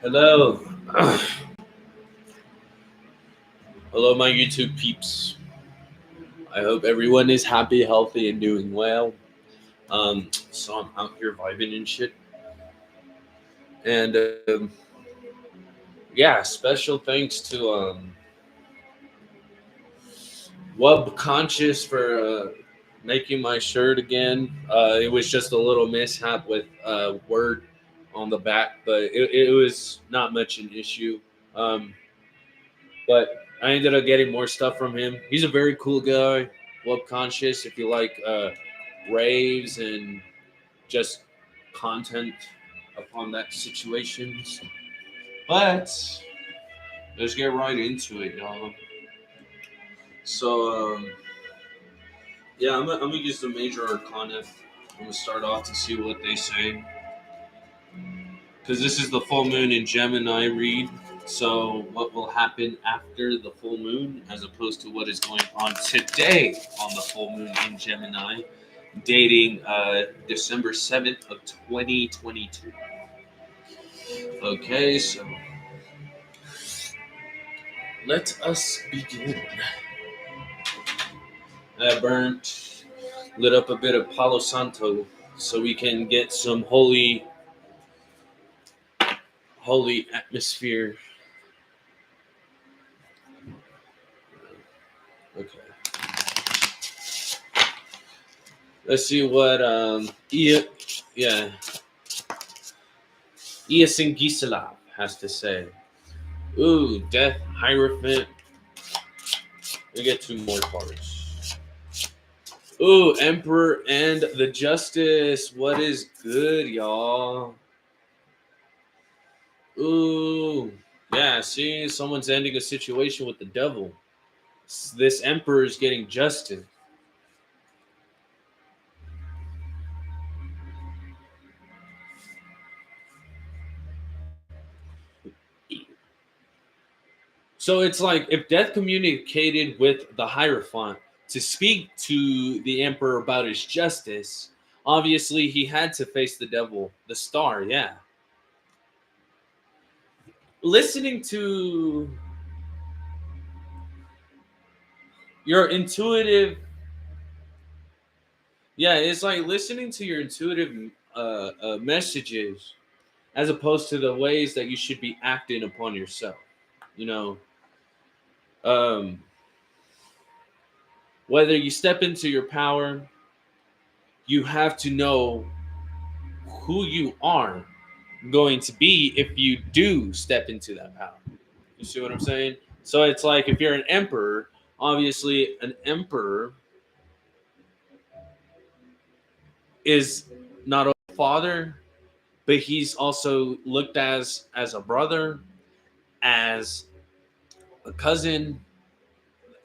Hello. Hello, my YouTube peeps. I hope everyone is happy, healthy, and doing well. So I'm out here vibing and shit. And yeah, special thanks to Wub Conscious for making my shirt again. It was just a little mishap with word on the back, but it was not much an issue. Um, but I ended up getting more stuff from him. He's a very cool guy. Web conscious. If you like raves and just content upon that situations. But let's get right into it, y'all. So yeah, I'm gonna use the major arcana. I'm gonna start off to see what they say because this is the full moon in Gemini read. So what will happen after the full moon, as opposed to what is going on today on the full moon in Gemini, dating December 7th of 2022. Okay, so let us begin. I lit up a bit of Palo Santo so we can get some holy atmosphere. Okay. Let's see what yeah, Iasin Gisela has to say. Ooh, Death Hierophant. We get two more cards. Ooh, Emperor and the Justice. What is good, y'all? Ooh, yeah. See, someone's ending a situation with the devil. This Emperor is getting justice. So it's like if Death communicated with the Hierophant to speak to the Emperor about his justice, obviously he had to face the devil, the star, yeah. Listening to your intuitive, yeah, it's like listening to your intuitive messages as opposed to the ways that you should be acting upon yourself. You know, um, whether you step into your power, you have to know who you are going to be if you do step into that power. You see what I'm saying? So it's like if you're an emperor, obviously an emperor is not a father, but he's also looked as a brother, as a cousin,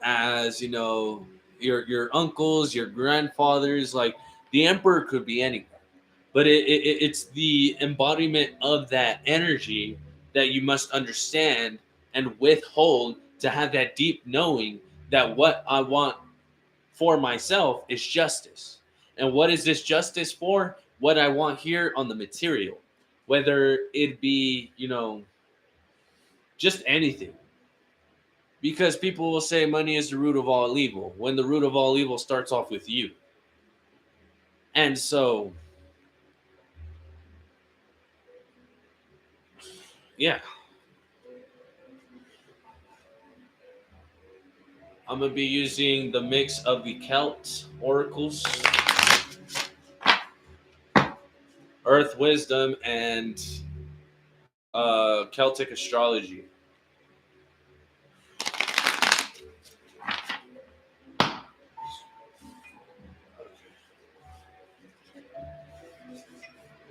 as your uncles, your grandfathers. Like the emperor could be anyone, but it's the embodiment of that energy that you must understand and withhold to have that deep knowing that what I want for myself is justice. And what is this justice for? What I want here on the material, whether it be, just anything. Because people will say money is the root of all evil when the root of all evil starts off with you. And so, yeah, I'm going to be using the mix of the Celt oracles, Earth Wisdom, and Celtic astrology.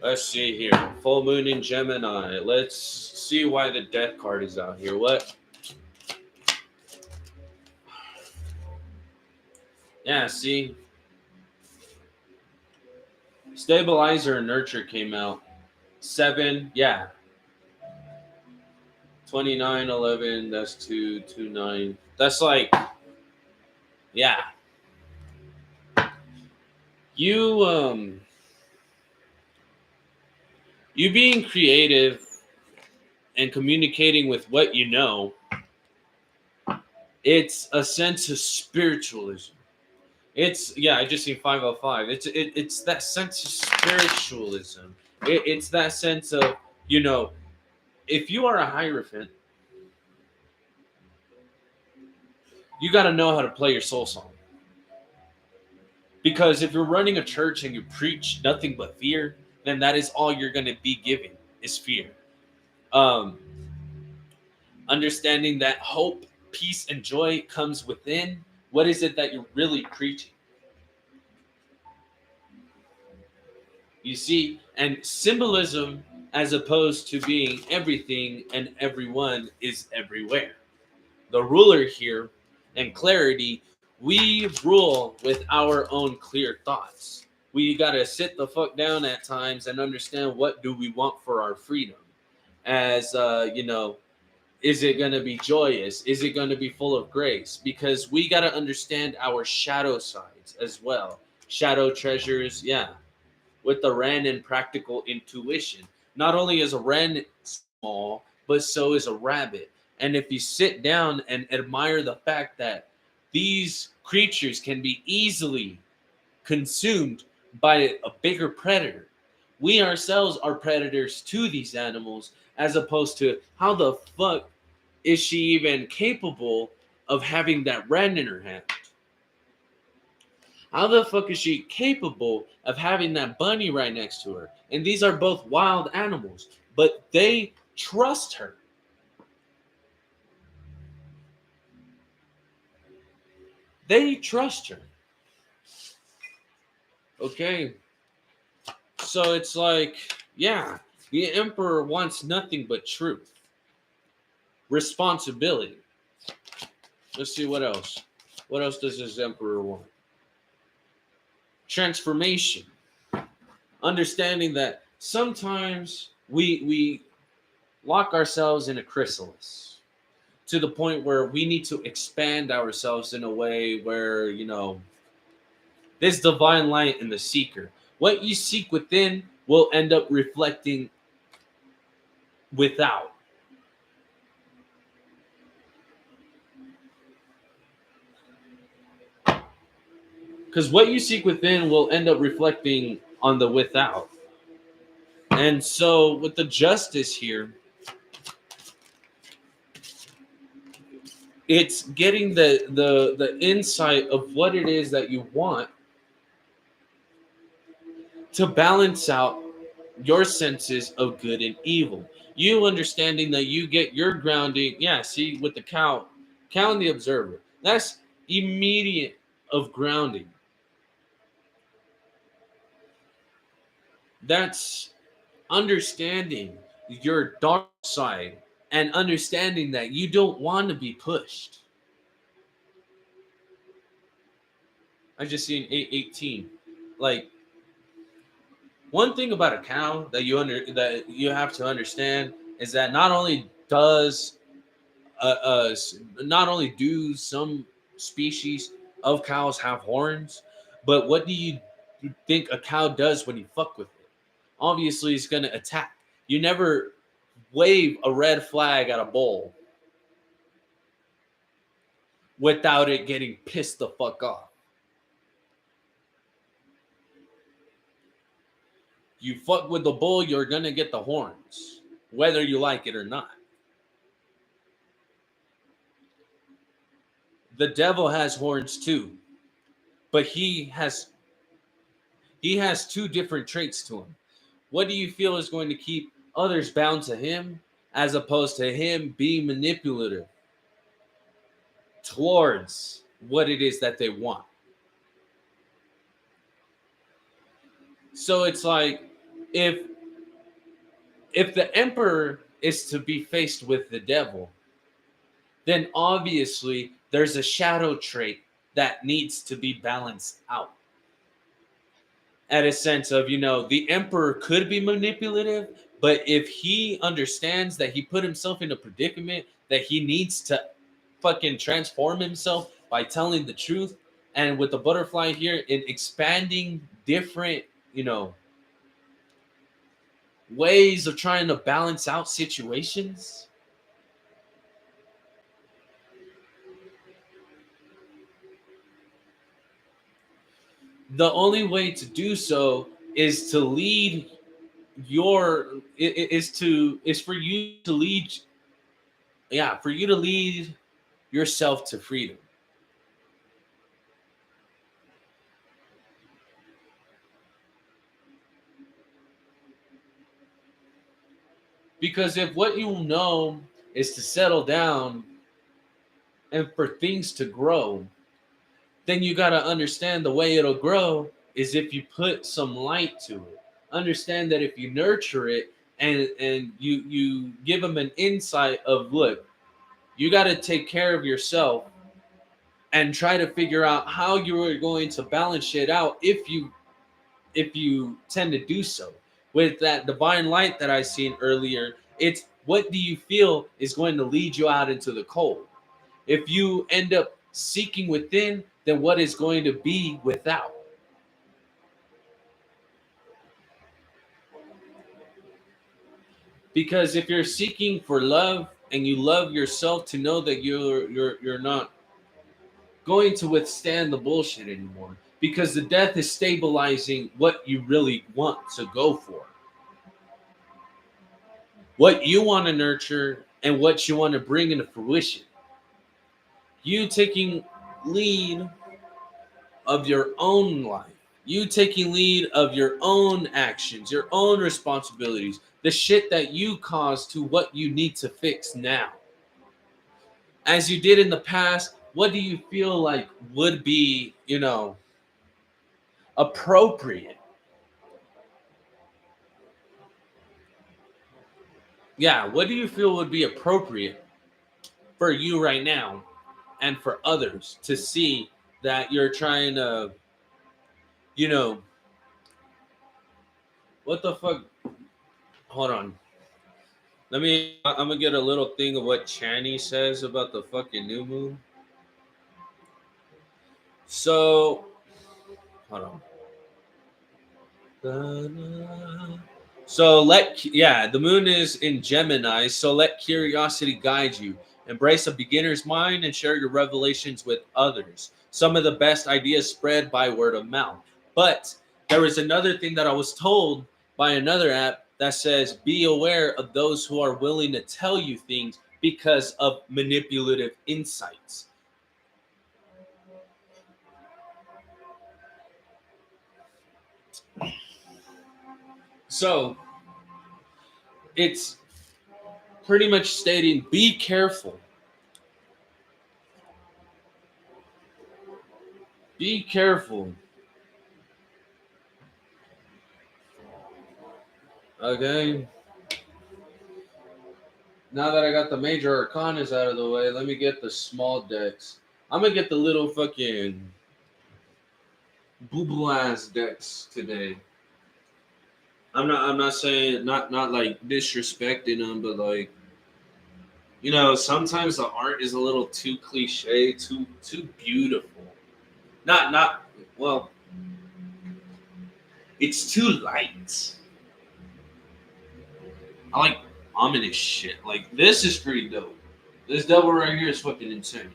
Let's see here. Full moon in Gemini. Let's see why the death card is out here. What? Yeah, see? Stabilizer and Nurture came out. 7, yeah. 29, 11, that's 2, 2, 9. That's like, yeah. You, you being creative and communicating with what you know, it's a sense of spiritualism. It's yeah, I just seen 505. It's that sense of spiritualism. It's that sense of, you know, if you are a hierophant, you got to know how to play your soul song. Because if you're running a church and you preach nothing but fear, then that is all you're going to be giving is fear. Um, Understanding that hope, peace, and joy comes within. What is it that you're really preaching? You see, and symbolism, as opposed to being everything and everyone, is everywhere. The ruler here and clarity, we rule with our own clear thoughts. We got to sit the fuck down at times and understand what do we want for our freedom. As is it going to be joyous? Is it going to be full of grace? Because we got to understand our shadow sides as well. Shadow treasures, yeah, with the Ren and practical intuition. Not only is a Ren small, but so is a rabbit. And if you sit down and admire the fact that these creatures can be easily consumed by a bigger predator, we ourselves are predators to these animals, as opposed to how the fuck is she even capable of having that Ren in her hand? How the fuck is she capable of having that bunny right next to her? And these are both wild animals, but they trust her. They trust her. Okay. So it's like, yeah, the emperor wants nothing but truth, responsibility. Let's see what else. What else does this emperor want? Transformation. Understanding that sometimes we lock ourselves in a chrysalis to the point where we need to expand ourselves in a way where, this divine light in the seeker, what you seek within will end up reflecting without. Because what you seek within will end up reflecting on the without. And so with the justice here, it's getting the insight of what it is that you want to balance out your senses of good and evil. You understanding that you get your grounding. Yeah, see, with the cow and the observer, that's immediate of grounding. That's understanding your dark side and understanding that you don't want to be pushed. I just seen 818. Like, one thing about a cow that you have to understand is that not only do some species of cows have horns, but what do you think a cow does when you fuck with it? Obviously, it's gonna attack. You never wave a red flag at a bull without it getting pissed the fuck off. You fuck with the bull, you're gonna get the horns, whether you like it or not. The devil has horns too, but he has two different traits to him. What do you feel is going to keep others bound to him, as opposed to him being manipulative towards what it is that they want? So it's like, if the emperor is to be faced with the devil, then obviously there's a shadow trait that needs to be balanced out. At a sense of, the emperor could be manipulative, but if he understands that he put himself in a predicament that he needs to fucking transform himself by telling the truth, and with the butterfly here in expanding different, ways of trying to balance out situations, the only way to do so is to lead is for you to lead, yeah, for you to lead yourself to freedom. Because if what you know is to settle down and for things to grow, then you got to understand the way it'll grow is if you put some light to it. Understand that if you nurture it and you give them an insight of, look, you got to take care of yourself and try to figure out how you are going to balance shit out if you tend to do so. With that divine light that I seen earlier, it's what do you feel is going to lead you out into the cold. If you end up seeking within, then what is going to be without? Because if you're seeking for love and you love yourself to know that you're not going to withstand the bullshit anymore, because the death is stabilizing what you really want to go for, what you want to nurture and what you want to bring into fruition. You taking lead of your own life, you taking lead of your own actions, your own responsibilities, the shit that you caused to what you need to fix now. As you did in the past, what do you feel like would be, appropriate? Yeah, what do you feel would be appropriate for you right now and for others to see that you're trying to, you know, what the fuck? Hold on. I'm gonna get a little thing of what Channy says about the fucking new moon. So, hold on. So yeah, the moon is in Gemini, so let curiosity guide you. Embrace a beginner's mind and share your revelations with others. Some of the best ideas spread by word of mouth. But there is another thing that I was told by another app that says be aware of those who are willing to tell you things because of manipulative insights. So it's pretty much stating be careful. Be careful. Okay. Now that I got the major arcanas out of the way, let me get the small decks. I'm gonna get the little fucking boo ass decks today. I'm not saying not like disrespecting them, but like sometimes the art is a little too cliche, too beautiful. Not well, it's too light. I like ominous shit. Like this is pretty dope. This devil right here is fucking insane.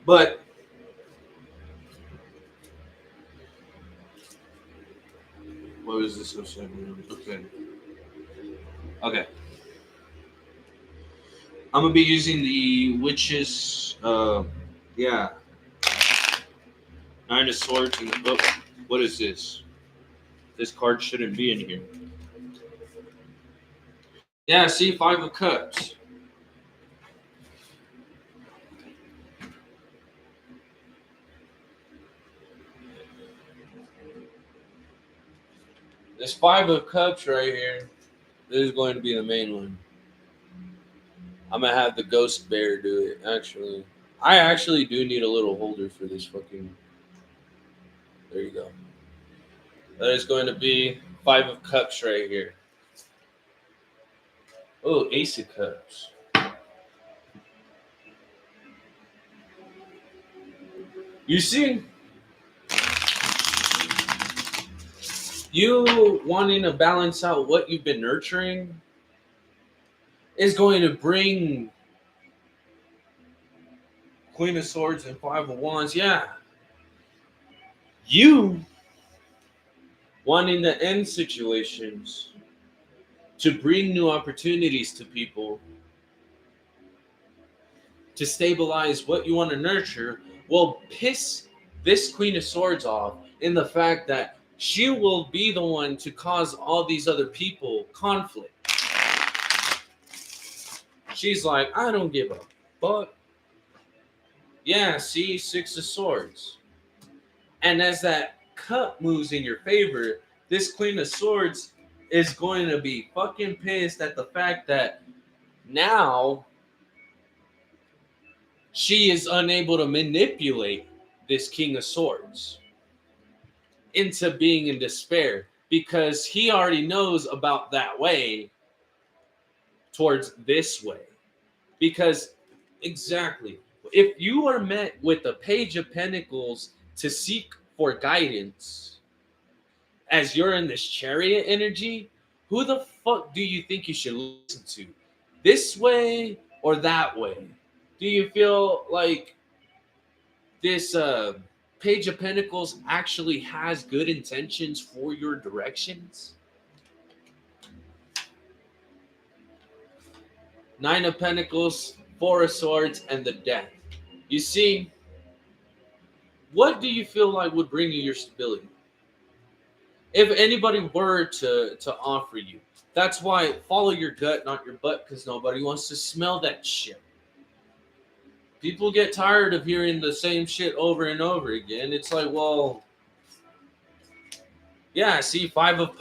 But what was this? Okay. Okay. I'm gonna be using the witches. Yeah, Nine of Swords in the book. What is this? This card shouldn't be in here. Yeah, see, Five of Cups. This Five of Cups right here. This is going to be the main one. I'm gonna have the Ghost Bear do it. Actually, I actually do need a little holder for this fucking. There you go. That is going to be Five of Cups right here. Oh, Ace of Cups. You see, You wanting to balance out what you've been nurturing is going to bring Queen of Swords and Five of Wands. Yeah. You wanting to end situations to bring new opportunities to people to stabilize what you want to nurture will piss this Queen of Swords off in the fact that she will be the one to cause all these other people conflict. She's like, I don't give a fuck. Yeah, see, Six of Swords. And as that cup moves in your favor, this Queen of Swords is going to be fucking pissed at the fact that now she is unable to manipulate this King of Swords into being in despair because he already knows about that way towards this way. Because exactly, if you are met with the Page of Pentacles to seek for guidance as you're in this Chariot energy, who the fuck do you think you should listen to? This way or that way? Do you feel like this Page of Pentacles actually has good intentions for your directions? Nine of Pentacles, Four of Swords, and the Death. You see, what do you feel like would bring you your stability? If anybody were to offer you, that's why follow your gut, not your butt, because nobody wants to smell that shit. People get tired of hearing the same shit over and over again. It's like, well, yeah, see, Five of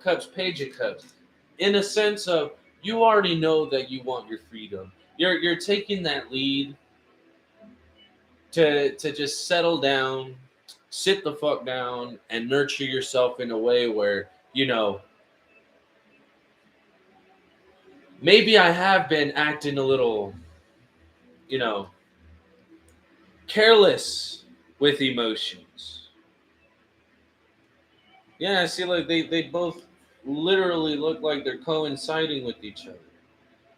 Cups, Page of Cups. In a sense of you already know that you want your freedom. You're taking that lead to just settle down, sit the fuck down, and nurture yourself in a way where, maybe I have been acting a little, you know, careless with emotions. Yeah, see, like they both literally look like they're coinciding with each other.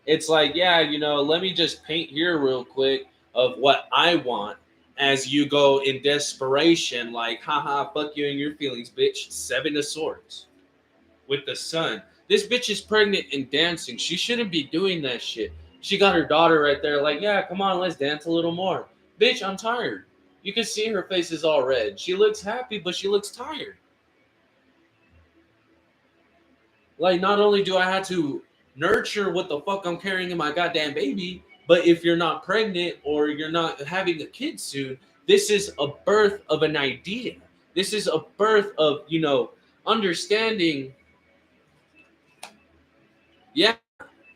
It's like, yeah, let me just paint here real quick of what I want as you go in desperation, like, haha, fuck you and your feelings, bitch. Seven of Swords with the sun. This bitch is pregnant and dancing. She shouldn't be doing that shit. She got her daughter right there, like, yeah, come on, let's dance a little more. Bitch, I'm tired. You can see her face is all red. She looks happy, but she looks tired. Like, not only do I have to nurture what the fuck I'm carrying in my goddamn baby, but if you're not pregnant or you're not having a kid soon, this is a birth of an idea. This is a birth of, understanding, yeah,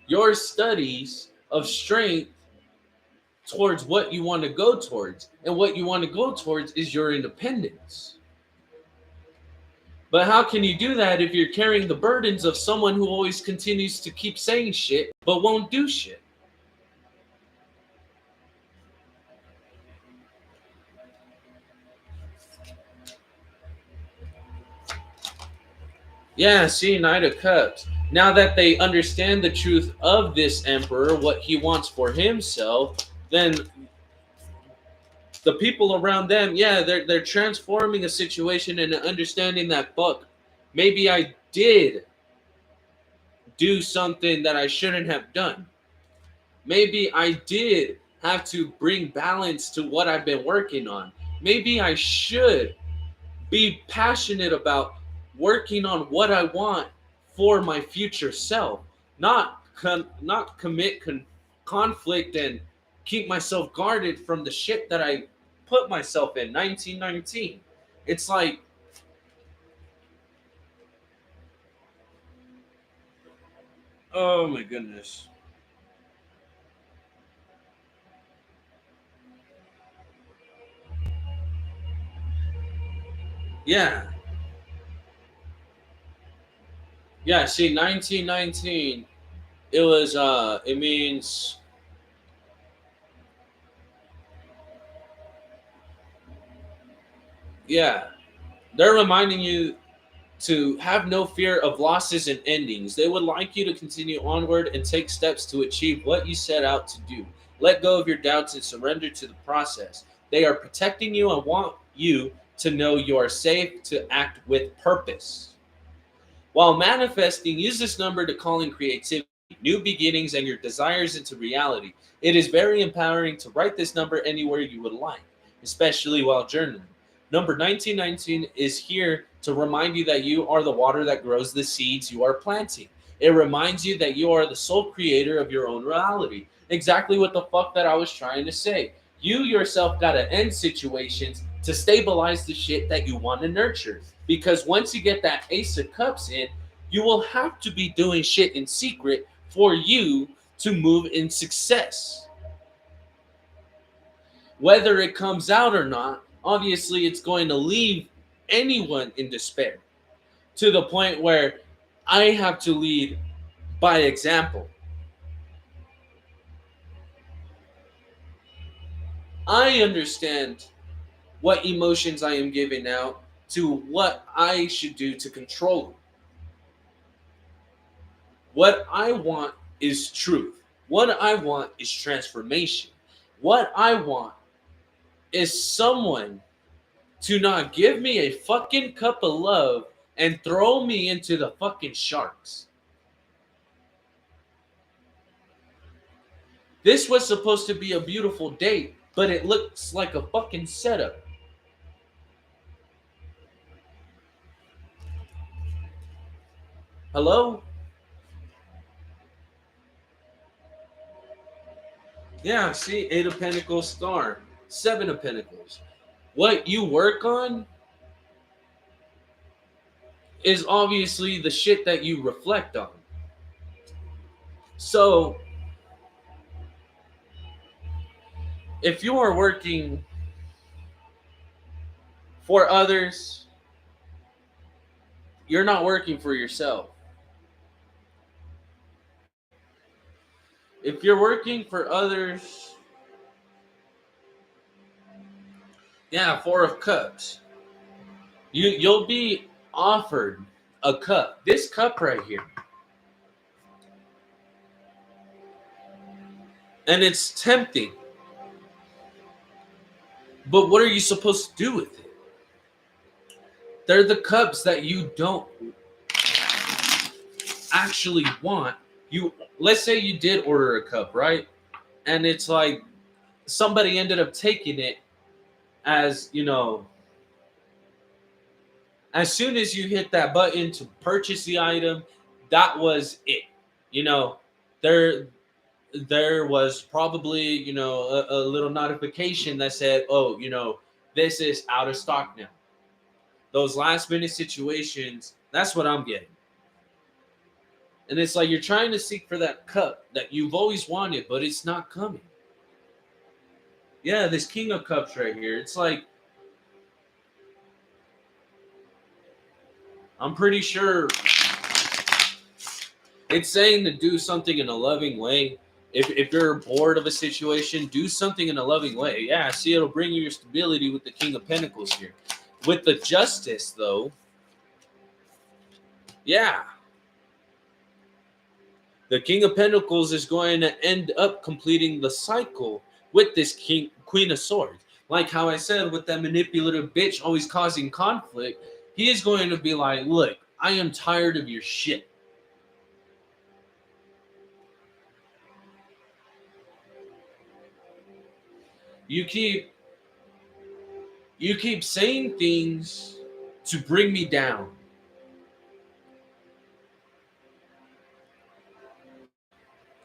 your studies of strength towards what you want to go towards. And what you want to go towards is your independence. But how can you do that if you're carrying the burdens of someone who always continues to keep saying shit but won't do shit? Yeah, see, Knight of Cups. Now that they understand the truth of this emperor, what he wants for himself, then the people around them, yeah, they're transforming a situation and understanding that, fuck, maybe I did do something that I shouldn't have done. Maybe I did have to bring balance to what I've been working on. Maybe I should be passionate about working on what I want for my future self, not commit conflict and keep myself guarded from the shit that I put myself in. 1919. It's like, oh my goodness. Yeah. Yeah, see, 1919, it means, yeah, they're reminding you, to have no fear of losses and endings. They would like you to continue onward and take steps to achieve what you set out to do. Let go of your doubts and surrender to the process. They are protecting you and want you to know you are safe to act with purpose. While manifesting, use this number to call in creativity, new beginnings, and your desires into reality. It is very empowering to write this number anywhere you would like, especially while journaling. Number 1919 is here to remind you that you are the water that grows the seeds you are planting. It reminds you that you are the sole creator of your own reality. Exactly what the fuck that I was trying to say. You yourself gotta end situations to stabilize the shit that you want to nurture. Because once you get that Ace of Cups in, you will have to be doing shit in secret for you to move in success. Whether it comes out or not, obviously it's going to leave anyone in despair to the point where I have to lead by example. I understand what emotions I am giving out to what I should do to control them. What I want is truth. What I want is transformation. What I want is someone to not give me a fucking cup of love and throw me into the fucking sharks. This was supposed to be a beautiful date, but it looks like a fucking setup. Hello? Yeah, see, Eight of Pentacles, Star, Seven of Pentacles. What you work on is obviously the shit that you reflect on. So, if you are working for others, you're not working for yourself. If you're working for others, yeah, Four of Cups. You'll be offered a cup. This cup right here. And it's tempting. But what are you supposed to do with it? They're the cups that you don't actually want. You let's say you did order a cup, right? And it's like somebody ended up taking it as, as soon as you hit that button to purchase the item, that was it. You know, there there was probably, a little notification that said, "Oh, this is out of stock now." Those last minute situations, that's what I'm getting. And it's like you're trying to seek for that cup that you've always wanted, but it's not coming. Yeah, this King of Cups right here. It's like I'm pretty sure it's saying to do something in a loving way. If you're bored of a situation, do something in a loving way. Yeah, see, it'll bring you your stability with the King of Pentacles here. With the Justice, though, yeah, the King of Pentacles is going to end up completing the cycle with this Queen of Swords. Like how I said, with that manipulative bitch always causing conflict, he is going to be like, "Look, I am tired of your shit. You keep saying things to bring me down.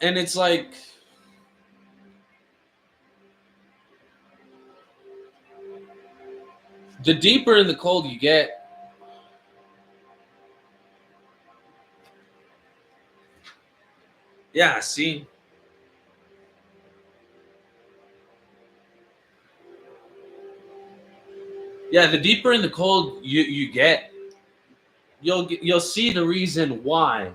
And it's like, the deeper in the cold you get, yeah, see, yeah, the deeper in the cold you get, you'll see the reason why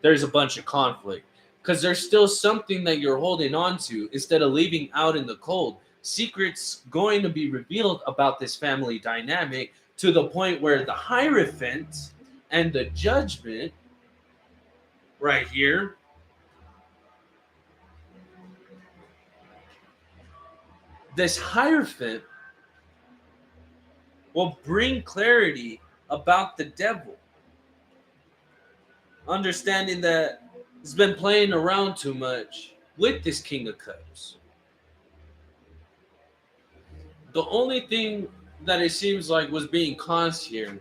there's a bunch of conflict, because there's still something that you're holding on to instead of leaving out in the cold. Secrets going to be revealed about this family dynamic to the point where the Hierophant And the judgment right here, this Hierophant will bring clarity about the devil, understanding that he's been playing around too much with this King of Cups. The only thing that it seems like was being caused here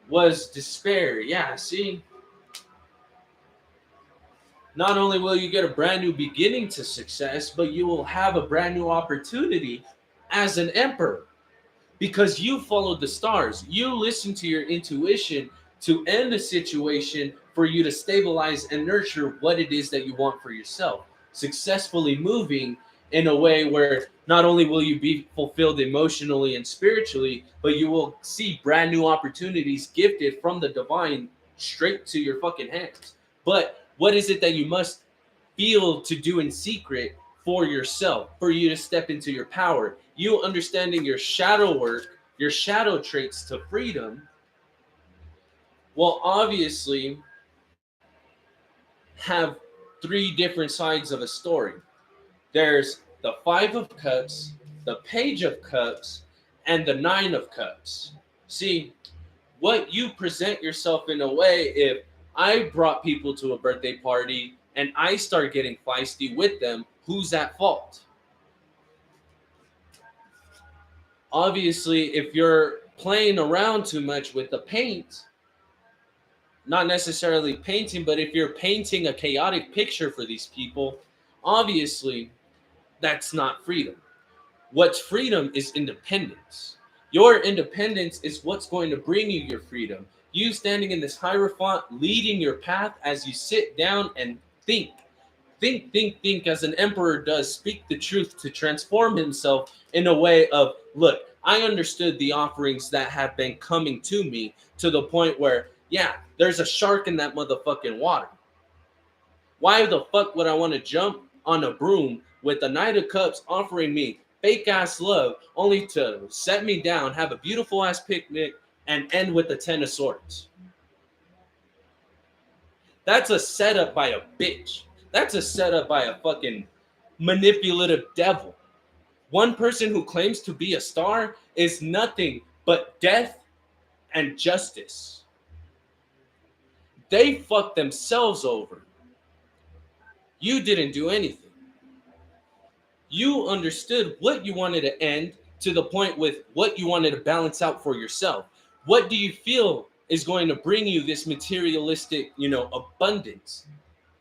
was despair. Yeah, see, not only will you get a brand new beginning to success, but you will have a brand new opportunity as an emperor because you followed the stars. You listened to your intuition to end a situation for you to stabilize and nurture what it is that you want for yourself. Successfully moving in a way where not only will you be fulfilled emotionally and spiritually, but you will see brand new opportunities gifted from the divine straight to your fucking hands. But what is it that you must feel to do in secret for yourself, for you to step into your power? You understanding your shadow work, your shadow traits to freedom, will obviously have three different sides of a story. There's the Five of Cups, the Page of Cups, and the Nine of Cups. See, what you present yourself in a way, if I brought people to a birthday party and I start getting feisty with them, who's at fault? Obviously, if you're playing around too much with the paint, not necessarily painting, but if you're painting a chaotic picture for these people, obviously that's not freedom. What's freedom is independence. Your independence is what's going to bring you your freedom. You standing in this hierophant, leading your path as you sit down and think. Think as an emperor does. Speak the truth to transform himself in a way of, look, I understood the offerings that have been coming to me to the point where, yeah, there's a shark in that motherfucking water. Why the fuck would I want to jump on a broom with the Knight of Cups offering me fake ass love only to set me down, have a beautiful ass picnic, and end with the Ten of Swords? That's a setup by a bitch. That's a setup by a fucking manipulative devil. One person who claims to be a star is nothing but death and justice. They fucked themselves over. You didn't do anything. You understood what you wanted to end to the point with what you wanted to balance out for yourself. What do you feel is going to bring you this materialistic, abundance?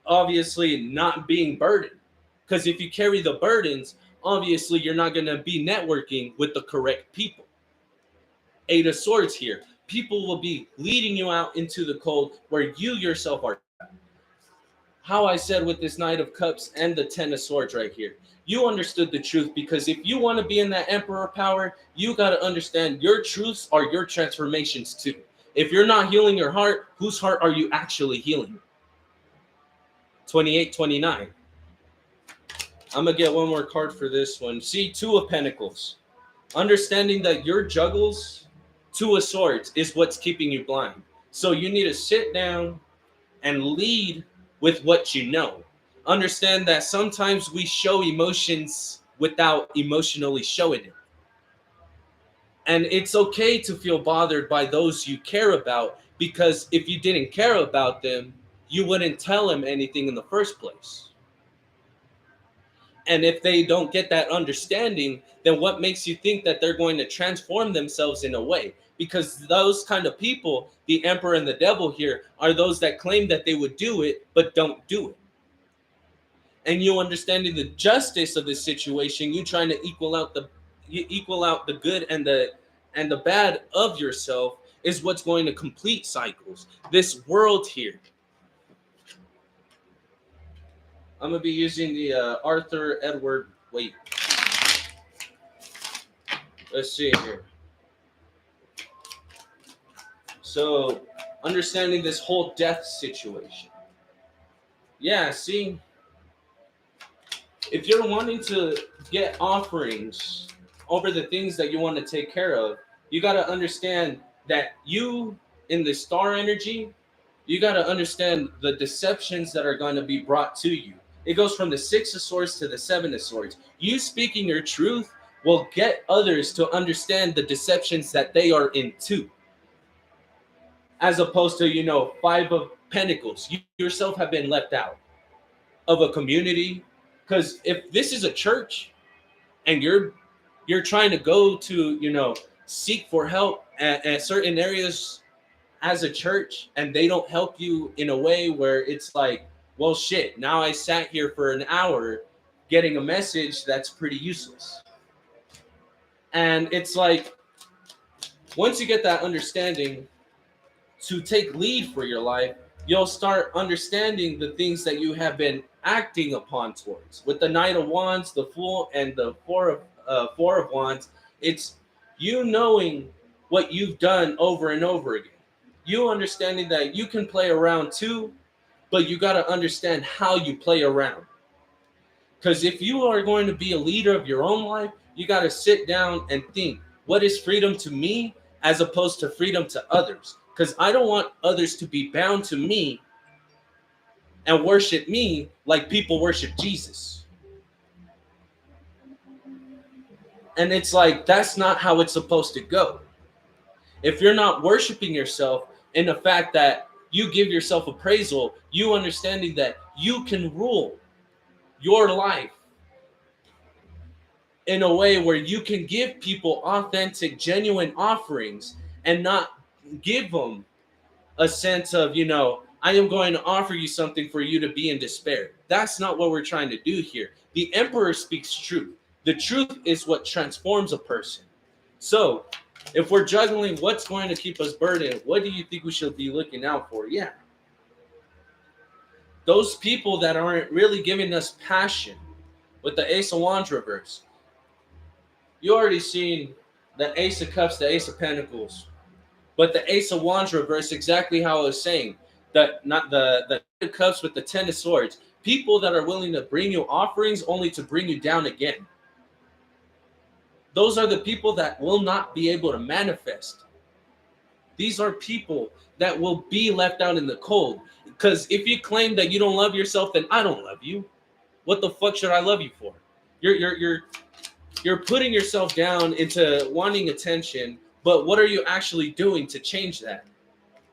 Obviously, not being burdened. Because if you carry the burdens, obviously you're not going to be networking with the correct people. Eight of Swords here. People will be leading you out into the cold where you yourself are. How I said with this Knight of Cups and the Ten of Swords right here. You understood the truth, because if you want to be in that emperor power, you got to understand your truths are your transformations too. If you're not healing your heart, whose heart are you actually healing? 28, 29. I'm going to get one more card for this one. See, Two of Pentacles. Understanding that your juggles, Two of Swords, is what's keeping you blind. So you need to sit down and lead with what you know. Understand that sometimes we show emotions without emotionally showing it. And it's okay to feel bothered by those you care about, because if you didn't care about them, you wouldn't tell them anything in the first place. And if they don't get that understanding, then what makes you think that they're going to transform themselves in a way? Because those kind of people, the emperor and the devil here, are those that claim that they would do it, but don't do it. And you understanding the justice of this situation, you trying to equal out the good and the bad of yourself is what's going to complete cycles. This world here. I'm gonna be using the Arthur Edward. Wait, let's see here. So, understanding this whole death situation. Yeah, see, if you're wanting to get offerings over the things that you want to take care of, you got to understand that you in the star energy, you got to understand the deceptions that are going to be brought to you. It goes from the Six of Swords to the Seven of Swords. You speaking your truth will get others to understand the deceptions that they are into, as opposed to, Five of Pentacles. You yourself have been left out of a community. Because if this is a church and you're trying to go to, seek for help at certain areas as a church, and they don't help you in a way where it's like, well, shit, now I sat here for an hour getting a message that's pretty useless. And it's like, once you get that understanding to take lead for your life, you'll start understanding the things that you have been acting upon towards. With the Knight of Wands, the Fool, and the Four of Wands, it's you knowing what you've done over and over again. You understanding that you can play around too, but you got to understand how you play around. Because if you are going to be a leader of your own life, you got to sit down and think, what is freedom to me as opposed to freedom to others? Because I don't want others to be bound to me and worship me like people worship Jesus. And it's like, that's not how it's supposed to go. If you're not worshiping yourself in the fact that you give yourself appraisal, you understanding that you can rule your life in a way where you can give people authentic, genuine offerings and not give them a sense of, I am going to offer you something for you to be in despair. That's not what we're trying to do here. The emperor speaks truth. The truth is what transforms a person. So if we're juggling what's going to keep us burdened, what do you think we should be looking out for? Yeah. Those people that aren't really giving us passion. With the Ace of Wands reverse, you already seen the Ace of Cups, the Ace of Pentacles. But the Ace of Wands reverse, exactly how I was saying. Not the Knight of Cups with the Ten of Swords. People that are willing to bring you offerings only to bring you down again. Those are the people that will not be able to manifest. These are people that will be left out in the cold. Because if you claim that you don't love yourself, then I don't love you. What the fuck should I love you for? You're putting yourself down into wanting attention, but what are you actually doing to change that?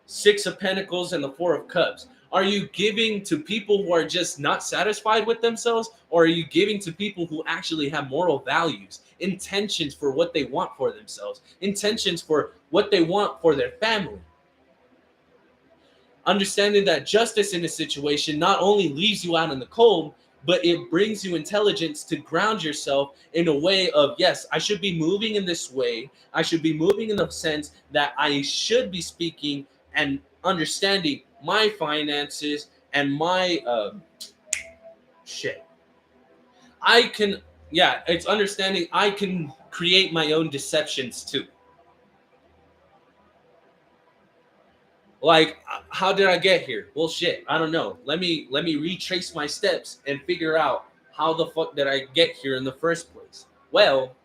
Six of Pentacles and the Four of Cups. Are you giving to people who are just not satisfied with themselves, or are you giving to people who actually have moral values, intentions for what they want for themselves, intentions for what they want for their family? Understanding that justice in a situation not only leaves you out in the cold, but it brings you intelligence to ground yourself in a way of, yes, I should be moving in this way. I should be moving in the sense that I should be speaking and understanding my finances and my shit. I can, yeah, it's understanding I can create my own deceptions too. Like, how did I get here? Well, shit, I don't know. Let me retrace my steps and figure out how the fuck did I get here in the first place. Well,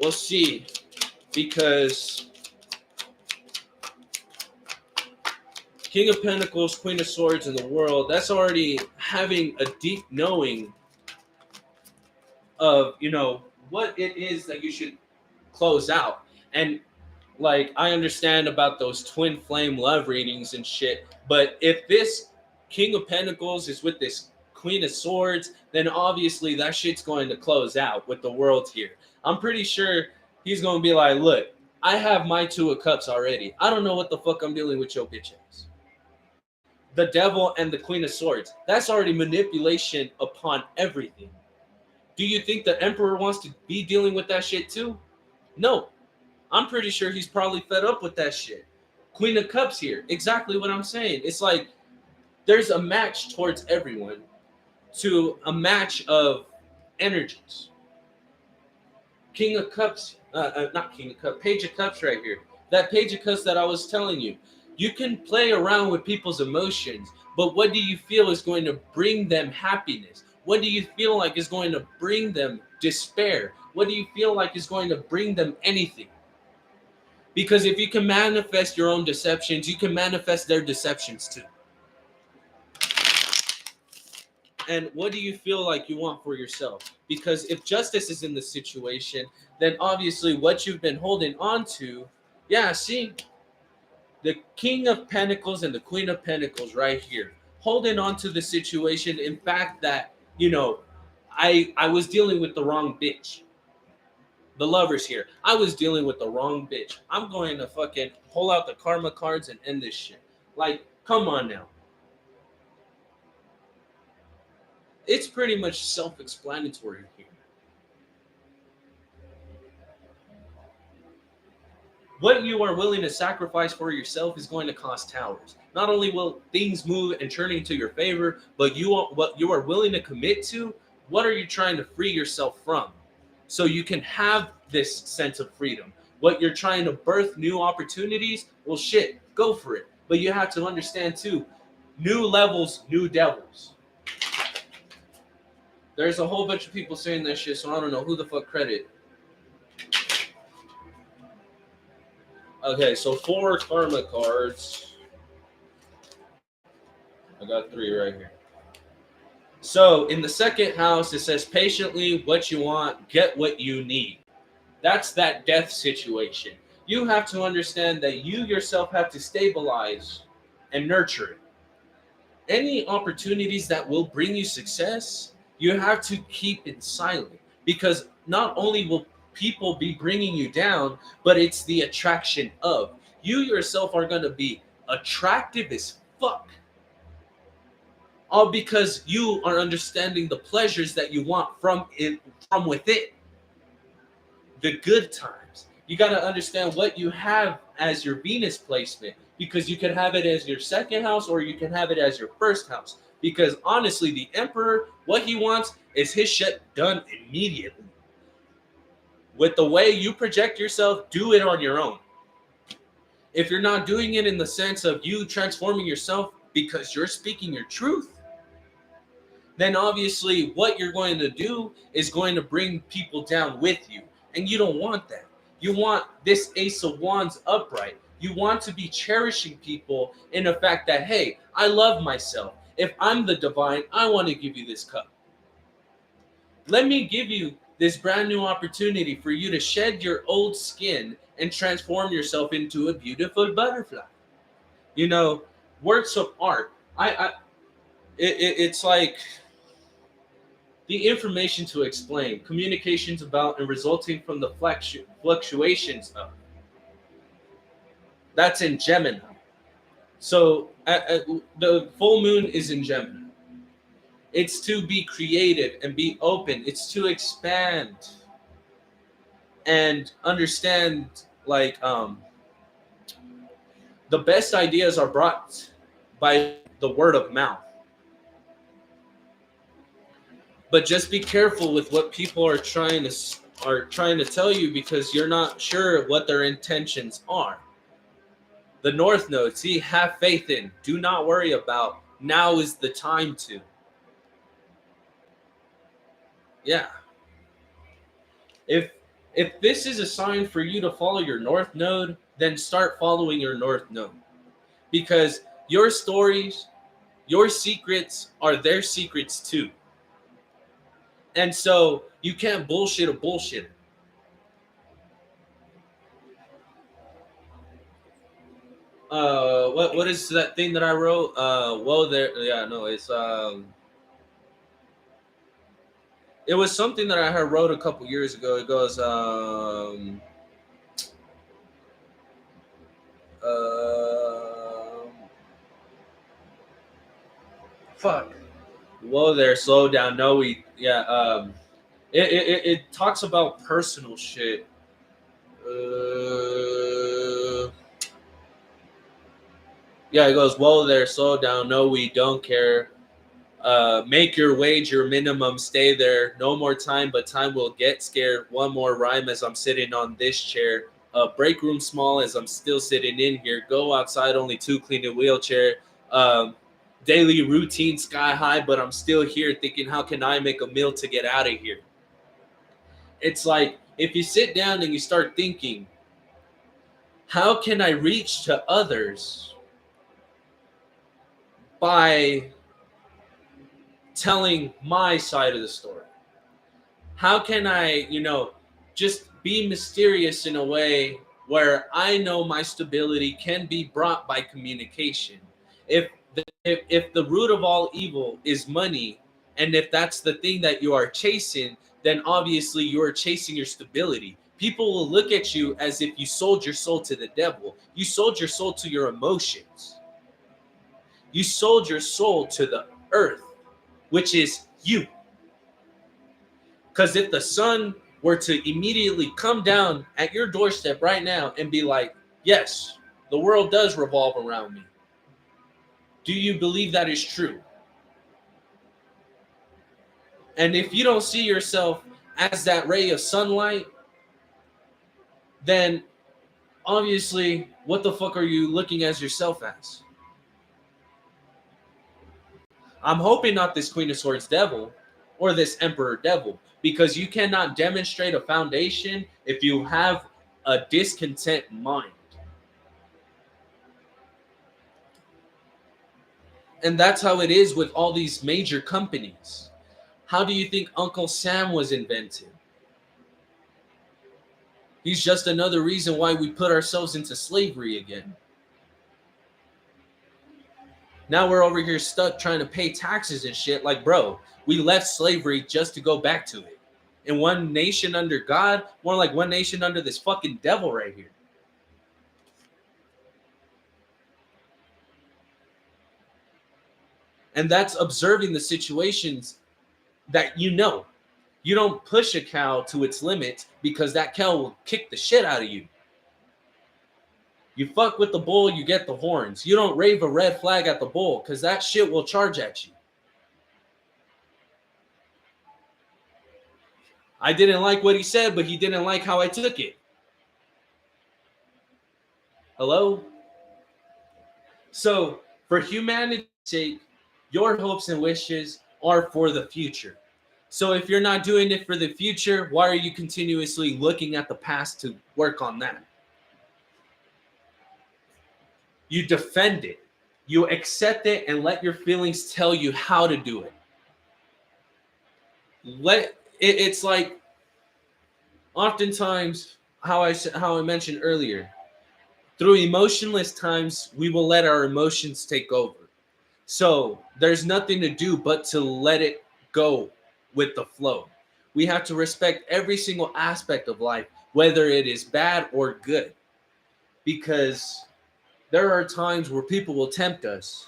we'll see, because King of Pentacles, Queen of Swords in the world, that's already having a deep knowing of, what it is that you should close out. And like, I understand about those twin flame love readings and shit, but if this King of Pentacles is with this Queen of Swords, then obviously that shit's going to close out with the world here. I'm pretty sure he's going to be like, look, I have my Two of Cups already. I don't know what the fuck I'm dealing with your bitch ass. The Devil and the Queen of Swords, that's already manipulation upon everything. Do you think the Emperor wants to be dealing with that shit too? No. I'm pretty sure he's probably fed up with that shit. Queen of Cups here. Exactly what I'm saying. It's like there's a match towards everyone, to a match of energies. King of Cups, not King of Cups, Page of Cups right here. That Page of Cups that I was telling you. You can play around with people's emotions, but what do you feel is going to bring them happiness? What do you feel like is going to bring them despair? What do you feel like is going to bring them anything? Because if you can manifest your own deceptions, you can manifest their deceptions too. And what do you feel like you want for yourself? Because if justice is in the situation, then obviously what you've been holding on to, yeah, see, the King of Pentacles and the Queen of Pentacles right here, holding on to the situation. In fact, that, I was dealing with the wrong bitch. The lovers here. I was dealing with the wrong bitch. I'm going to fucking pull out the karma cards and end this shit. Like, come on now. It's pretty much self-explanatory here. What you are willing to sacrifice for yourself is going to cost towers. Not only will things move and turn into your favor, but what you are willing to commit to. What are you trying to free yourself from, so you can have this sense of freedom? What you're trying to birth new opportunities. Well, shit, go for it. But you have to understand too, new levels, new devils. There's a whole bunch of people saying that shit, so I don't know who the fuck credit. Okay, so 4 karma cards. I got 3 right here. So in the second house, it says patiently what you want, get what you need. That's that death situation. You have to understand that you yourself have to stabilize and nurture it. Any opportunities that will bring you success, you have to keep it silent, because not only will people be bringing you down, but it's the attraction of. You yourself are going to be attractive as fuck, all because you are understanding the pleasures that you want from within. The good times. You got to understand what you have as your Venus placement, because you can have it as your second house or you can have it as your first house. Because honestly, the Emperor, what he wants is his shit done immediately. With the way you project yourself, do it on your own. If you're not doing it in the sense of you transforming yourself because you're speaking your truth, then obviously what you're going to do is going to bring people down with you. And you don't want that. You want this Ace of Wands upright. You want to be cherishing people in the fact that, hey, I love myself. If I'm the divine, I want to give you this cup. Let me give you this brand new opportunity for you to shed your old skin and transform yourself into a beautiful butterfly. Works of art. It's like the information to explain, communications about and resulting from the fluctuations of. That's in Gemini. So the full moon is in Gemini. It's to be creative and be open. It's to expand and understand, like, the best ideas are brought by the word of mouth. But just be careful with what people are trying to tell you, because you're not sure what their intentions are. The North Node, see, have faith in. Do not worry about. Now is the time to. Yeah. If this is a sign for you to follow your North Node, then start following your North Node. Because your stories, your secrets are their secrets too. And so you can't bullshit a bullshitter. What is that thing that I wrote? It was something that I had wrote a couple years ago. It goes fuck. Whoa there, slow down. No, it talks about personal shit. Yeah, it goes, whoa there, slow down. No, we don't care. Make your wage your minimum, stay there. No more time, but time will get scared. One more rhyme as I'm sitting on this chair. Break room small as I'm still sitting in here. Go outside only to clean a wheelchair. Daily routine sky high, but I'm still here thinking, how can I make a meal to get out of here? It's like, if you sit down and you start thinking, How can I reach to others by telling my side of the story? How can I, just be mysterious in a way where I know my stability can be brought by communication? If the root of all evil is money, and if that's the thing that you are chasing, then obviously you are chasing your stability. People will look at you as if you sold your soul to the devil. You sold your soul to your emotions. You sold your soul to the earth, which is you. Because if the sun were to immediately come down at your doorstep right now and be like, yes, the world does revolve around me, do you believe that is true? And if you don't see yourself as that ray of sunlight, then obviously, what the fuck are you looking as yourself as? I'm hoping not this Queen of Swords devil or this Emperor devil, because you cannot demonstrate a foundation if you have a discontent mind. And that's how it is with all these major companies. How do you think Uncle Sam was invented? He's just another reason why we put ourselves into slavery again. Now we're over here stuck trying to pay taxes and shit. Like, bro, we left slavery just to go back to it. And one nation under God, more like one nation under this fucking devil right here. And that's observing the situations that you know. You don't push a cow to its limit because that cow will kick the shit out of you. You fuck with the bull, you get the horns. You don't wave a red flag at the bull because that shit will charge at you. I didn't like what he said, but he didn't like how I took it. Hello? So, for humanity's sake, your hopes and wishes are for the future. So, if you're not doing it for the future, why are you continuously looking at the past to work on that? You defend it, you accept it, and let your feelings tell you how to do it. It's like oftentimes how I mentioned earlier, through emotionless times, we will let our emotions take over. So there's nothing to do but to let it go with the flow. We have to respect every single aspect of life, whether it is bad or good, because there are times where people will tempt us.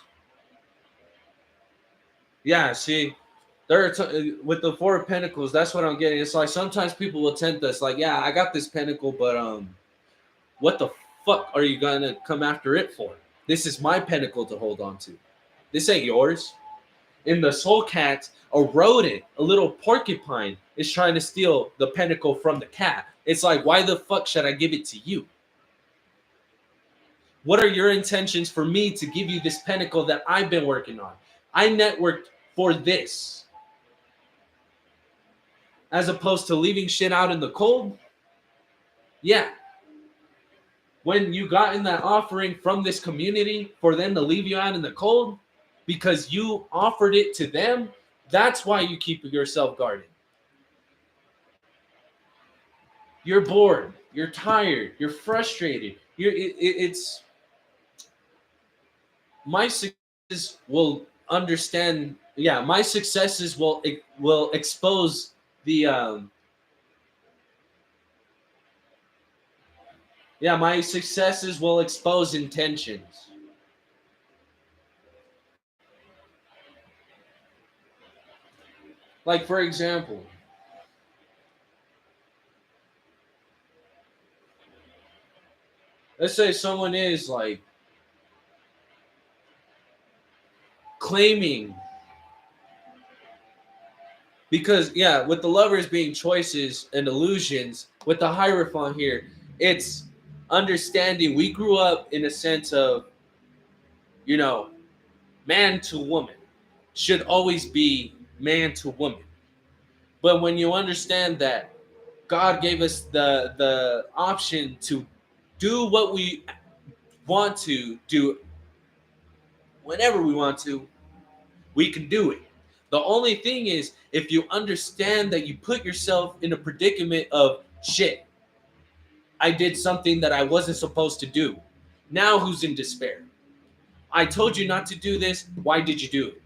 Yeah, see, with the Four of Pentacles, that's what I'm getting. It's like sometimes people will tempt us, like, yeah, I got this pentacle, but what the fuck are you gonna come after it for? This is my pentacle to hold on to. This ain't yours. In the Soul Cat, a rodent, a little porcupine, is trying to steal the pentacle from the cat. It's like, why the fuck should I give it to you? What are your intentions for me to give you this pentacle that I've been working on? I networked for this. As opposed to leaving shit out in the cold? Yeah. When you got in that offering from this community for them to leave you out in the cold because you offered it to them, that's why you keep yourself guarded. You're bored, you're tired, you're frustrated. It's my successes will understand. Yeah, my successes will expose the yeah, my successes will expose intentions. Like, for example, let's say someone is like claiming, because yeah, with the lovers being choices and illusions, with the Hierophant here, it's understanding. We grew up in a sense of, you know, man to woman should always be man to woman. But when you understand that God gave us the option to do what we want to do whenever we want to, we can do it. The only thing is, if you understand that you put yourself in a predicament of shit, I did something that I wasn't supposed to do. Now who's in despair? I told you not to do this. Why did you do it?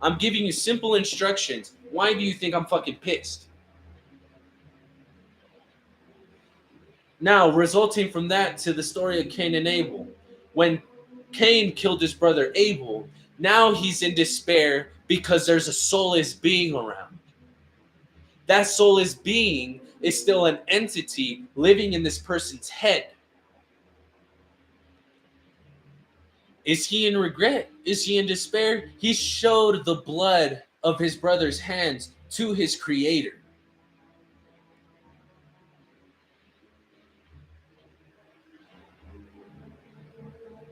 I'm giving you simple instructions. Why do you think I'm fucking pissed? Now, resulting from that to the story of Cain and Abel. When Cain killed his brother Abel, now he's in despair because there's a soulless being around. That soulless being is still an entity living in this person's head. Is he in regret? Is he in despair? He showed the blood of his brother's hands to his creator.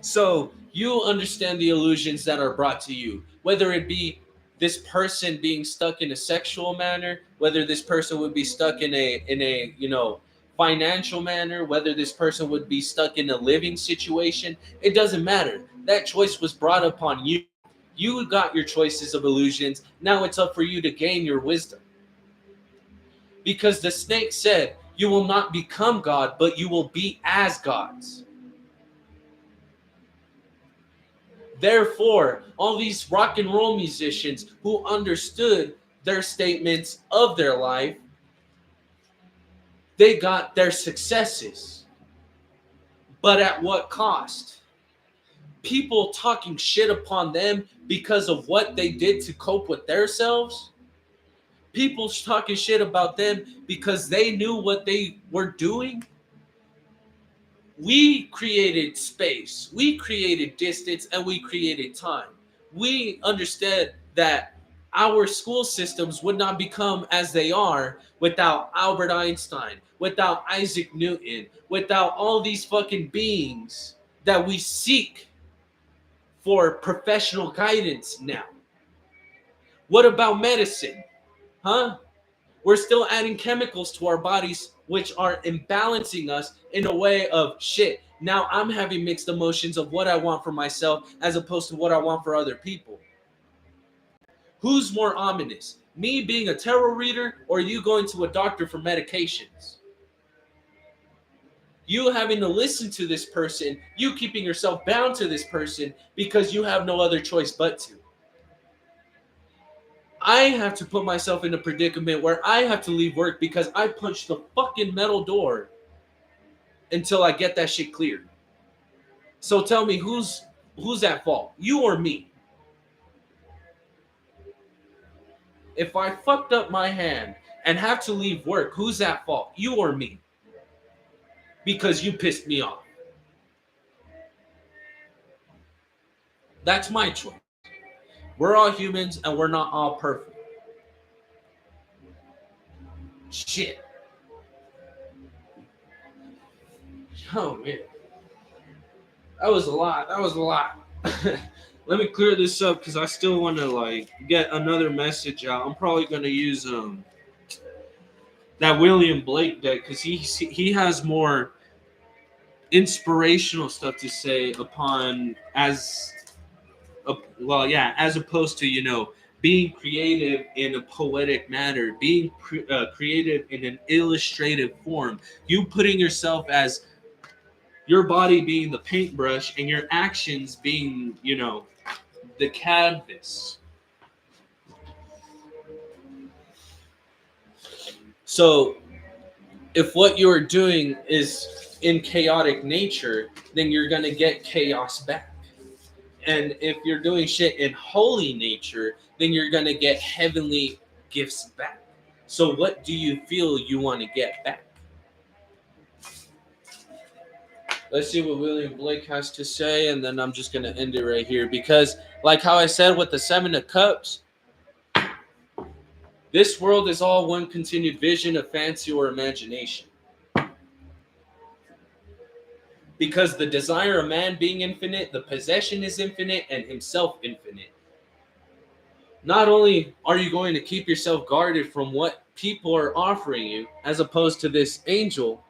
So you understand the illusions that are brought to you, whether it be this person being stuck in a sexual manner, whether this person would be stuck in a financial manner, whether this person would be stuck in a living situation. It doesn't matter. That choice was brought upon you. You got your choices of illusions. Now it's up for you to gain your wisdom. Because the snake said, you will not become God, but you will be as gods. Therefore, all these rock and roll musicians who understood their statements of their life, they got their successes. But at what cost? People talking shit upon them because of what they did to cope with themselves. People talking shit about them because they knew what they were doing. We created space, we created distance, and we created time. We understood that our school systems would not become as they are without Albert Einstein, without Isaac Newton, without all these fucking beings that we seek for professional guidance now. What about medicine? Huh? We're still adding chemicals to our bodies, which are imbalancing us in a way of shit. Now I'm having mixed emotions of what I want for myself as opposed to what I want for other people. Who's more ominous? Me being a tarot reader or you going to a doctor for medications? You having to listen to this person, you keeping yourself bound to this person because you have no other choice but to. I have to put myself in a predicament where I have to leave work because I punched the fucking metal door until I get that shit cleared. So tell me, who's at fault? You or me? If I fucked up my hand and have to leave work, who's at fault? You or me? Because you pissed me off. That's my choice. We're all humans and we're not all perfect. Shit. Oh man. That was a lot. Let me clear this up because I still want to get another message out. I'm probably gonna use that William Blake deck because he has more inspirational stuff to say upon as as opposed to being creative in a poetic manner, being creative in an illustrative form. You putting yourself as your body being the paintbrush and your actions being the canvas. So if what you're doing is in chaotic nature, then you're going to get chaos back. And if you're doing shit in holy nature, then you're going to get heavenly gifts back. So what do you feel you want to get back? Let's see what William Blake has to say, and then I'm just going to end it right here. Because, like how I said with the Seven of Cups, this world is all one continued vision of fancy or imagination. Because the desire of man being infinite, the possession is infinite, and himself infinite. Not only are you going to keep yourself guarded from what people are offering you, as opposed to this angel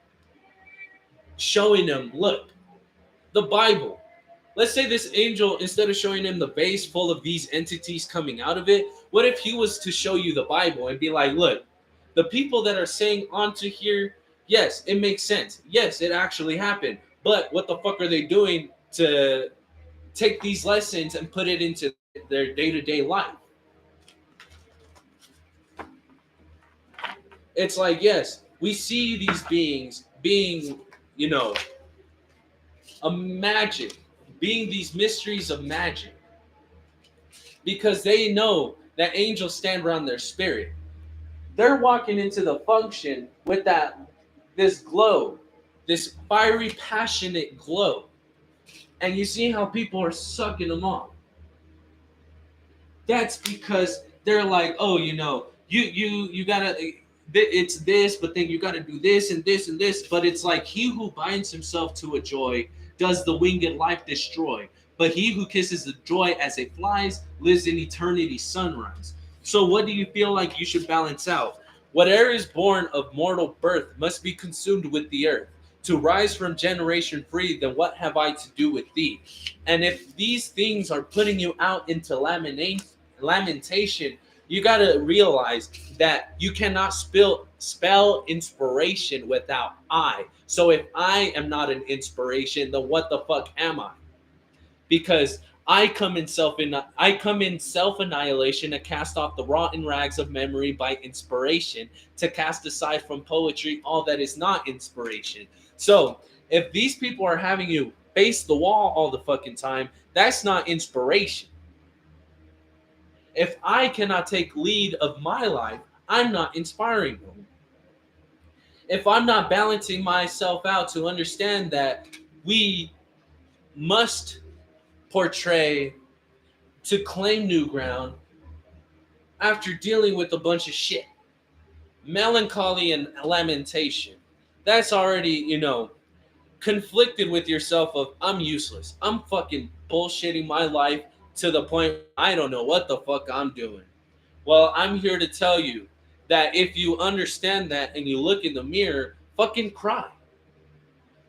showing him, look, the Bible. Let's say this angel, instead of showing him the vase full of these entities coming out of it, what if he was to show you the Bible and be like, look, the people that are saying onto here, yes, it makes sense. Yes, it actually happened. But what the fuck are they doing to take these lessons and put it into their day-to-day life? It's like, yes, we see these beings being, you know, a magic, being these mysteries of magic, because they know that angels stand around their spirit. They're walking into the function with that this glow, this fiery, passionate glow, and you see how people are sucking them off. That's because they're like, oh, you gotta. It's this, but then you gotta do this and this and this. But it's like, he who binds himself to a joy does the winged life destroy. But he who kisses the joy as it flies lives in eternity sunrise. So what do you feel like you should balance out? Whatever is born of mortal birth must be consumed with the earth. To rise from generation free, then what have I to do with thee? And if these things are putting you out into lamentation, you got to realize that you cannot spell inspiration without I. So if I am not an inspiration, then what the fuck am I? Because I come in self annihilation to cast off the rotten rags of memory by inspiration, to cast aside from poetry all that is not inspiration. So if these people are having you face the wall all the fucking time, that's not inspiration. If I cannot take lead of my life, I'm not inspiring them. If I'm not balancing myself out to understand that we must portray to claim new ground after dealing with a bunch of shit, melancholy and lamentation, that's already, conflicted with yourself of, I'm useless. I'm fucking bullshitting my life to the point I don't know what the fuck I'm doing. Well, I'm here to tell you that if you understand that and you look in the mirror, fucking cry.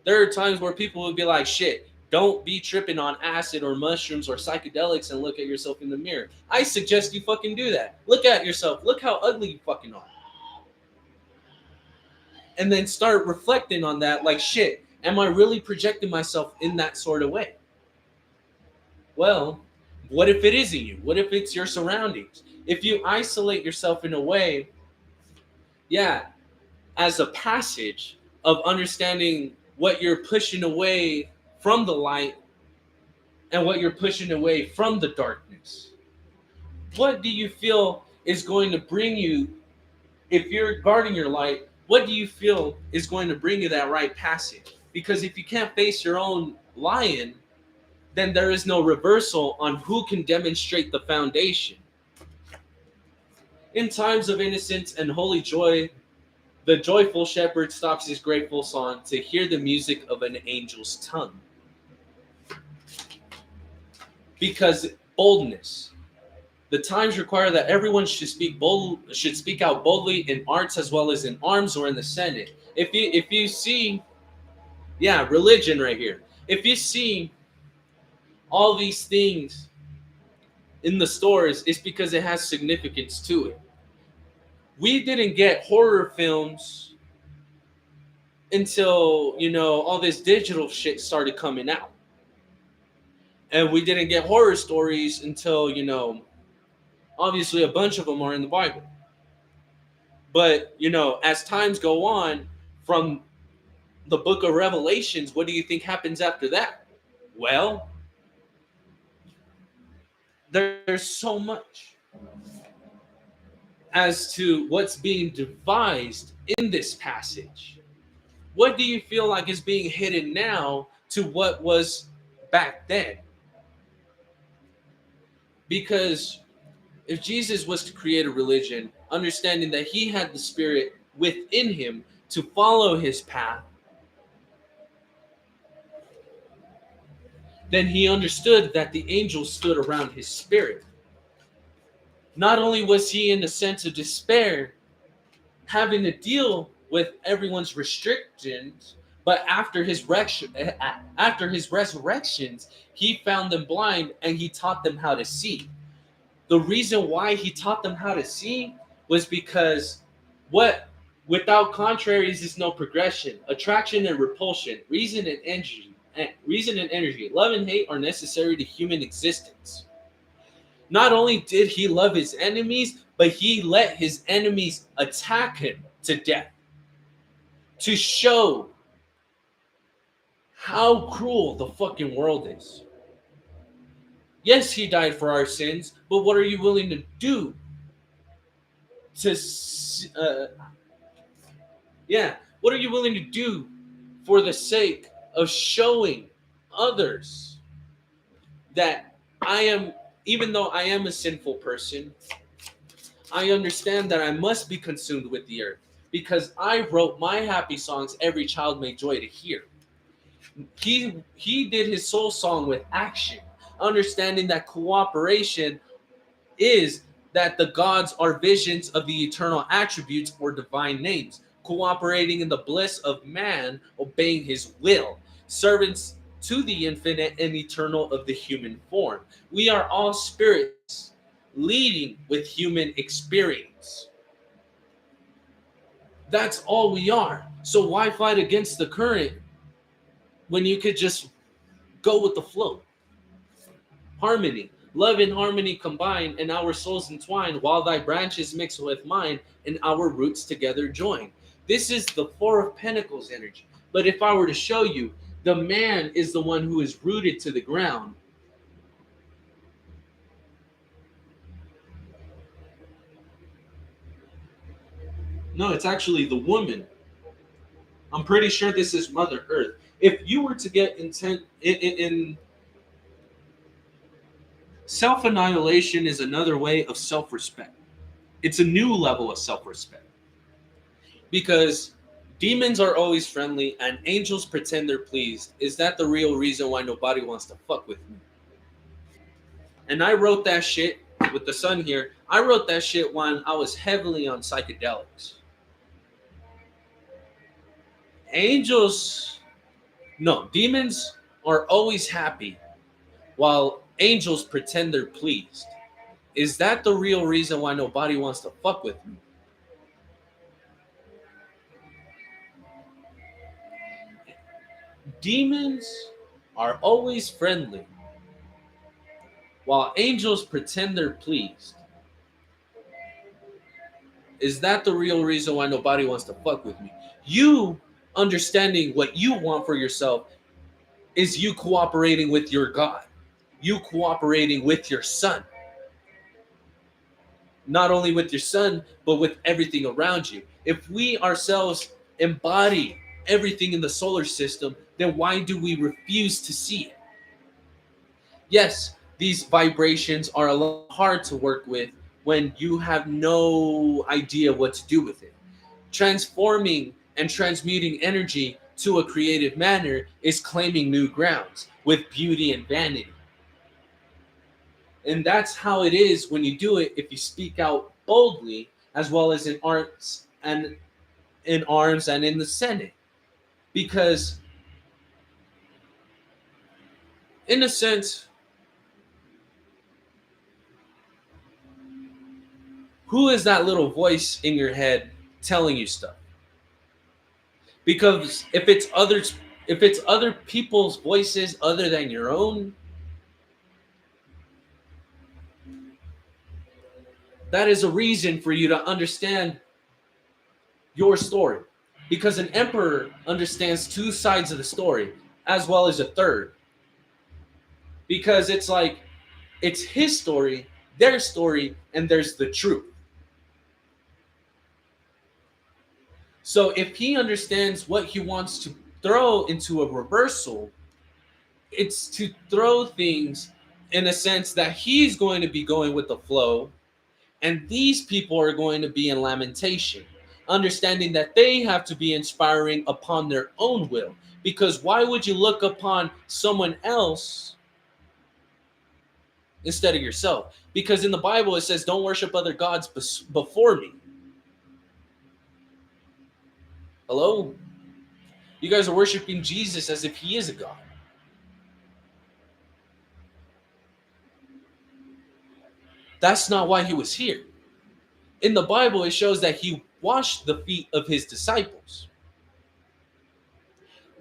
There are times where people would be like, shit, don't be tripping on acid or mushrooms or psychedelics and look at yourself in the mirror. I suggest you fucking do that. Look at yourself. Look how ugly you fucking are. And then start reflecting on that, like, shit, am I really projecting myself in that sort of way? Well, what if it isn't you? What if it's your surroundings? If you isolate yourself in a way, yeah, as a passage of understanding what you're pushing away from the light and what you're pushing away from the darkness. What do you feel is going to bring you, if you're guarding your light, what do you feel is going to bring you that right passage? Because if you can't face your own lion, then there is no reversal on who can demonstrate the foundation. In times of innocence and holy joy, the joyful shepherd stops his grateful song to hear the music of an angel's tongue. Because boldness. The times require that everyone should speak out boldly in arts as well as in arms or in the Senate. If you see, yeah, religion right here. If you see all these things in the stores, it's because it has significance to it. We didn't get horror films until, all this digital shit started coming out. And we didn't get horror stories until, obviously a bunch of them are in the Bible. But, as times go on, from the book of Revelations, what do you think happens after that? Well, there's so much as to what's being devised in this passage. What do you feel like is being hidden now to what was back then? Because if Jesus was to create a religion, understanding that he had the Spirit within him to follow his path, then he understood that the angels stood around his spirit. Not only was he in a sense of despair, having to deal with everyone's restrictions, But after his resurrections, he found them blind and he taught them how to see. The reason why he taught them how to see was because what without contraries is no progression, attraction and repulsion, reason and energy, love and hate are necessary to human existence. Not only did he love his enemies, but he let his enemies attack him to death to show how cruel the fucking world is. Yes, he died for our sins, but what are you willing to do to yeah, what are you willing to do for the sake of showing others that I am, even though I am a sinful person, I understand that I must be consumed with the earth because I wrote my happy songs every child may joy to hear. He did his soul song with action, understanding that cooperation is that the gods are visions of the eternal attributes or divine names, cooperating in the bliss of man, obeying his will, servants to the infinite and eternal of the human form. We are all spirits leading with human experience. That's all we are. So why fight against the current when you could just go with the flow? Harmony. Love and harmony combine, and our souls entwine, while thy branches mix with mine, and our roots together join. This is the Four of Pentacles energy. But if I were to show you, the man is the one who is rooted to the ground. No, it's actually the woman. I'm pretty sure this is Mother Earth. If you were to get intent in self annihilation, is another way of self respect. It's a new level of self respect because demons are always friendly and angels pretend they're pleased. Is that the real reason why nobody wants to fuck with me? And I wrote that shit with the sun here. I wrote that shit when I was heavily on psychedelics. Angels, no, demons are always happy while angels pretend they're pleased. Is that the real reason why nobody wants to fuck with me? Demons are always friendly while angels pretend they're pleased. Is that the real reason why nobody wants to fuck with me? You understanding what you want for yourself is you cooperating with your God, you cooperating with your son. Not only with your son, but with everything around you. If we ourselves embody everything in the solar system, then why do we refuse to see it? Yes, these vibrations are a lot hard to work with when you have no idea what to do with it. Transforming and transmuting energy to a creative manner is claiming new grounds with beauty and vanity. And that's how it is when you do it if you speak out boldly, as well as in arts and in arms and in the Senate. Because in a sense, who is that little voice in your head telling you stuff? Because if it's other people's voices other than your own, that is a reason for you to understand your story. Because an emperor understands two sides of the story as well as a third. Because it's like it's his story, their story, and there's the truth. So if he understands what he wants to throw into a reversal, it's to throw things in a sense that he's going to be going with the flow, and these people are going to be in lamentation, understanding that they have to be inspiring upon their own will. Because why would you look upon someone else instead of yourself? Because in the Bible it says, don't worship other gods before me. Hello? You guys are worshiping Jesus as if he is a god. That's not why he was here. In the Bible, it shows that he washed the feet of his disciples.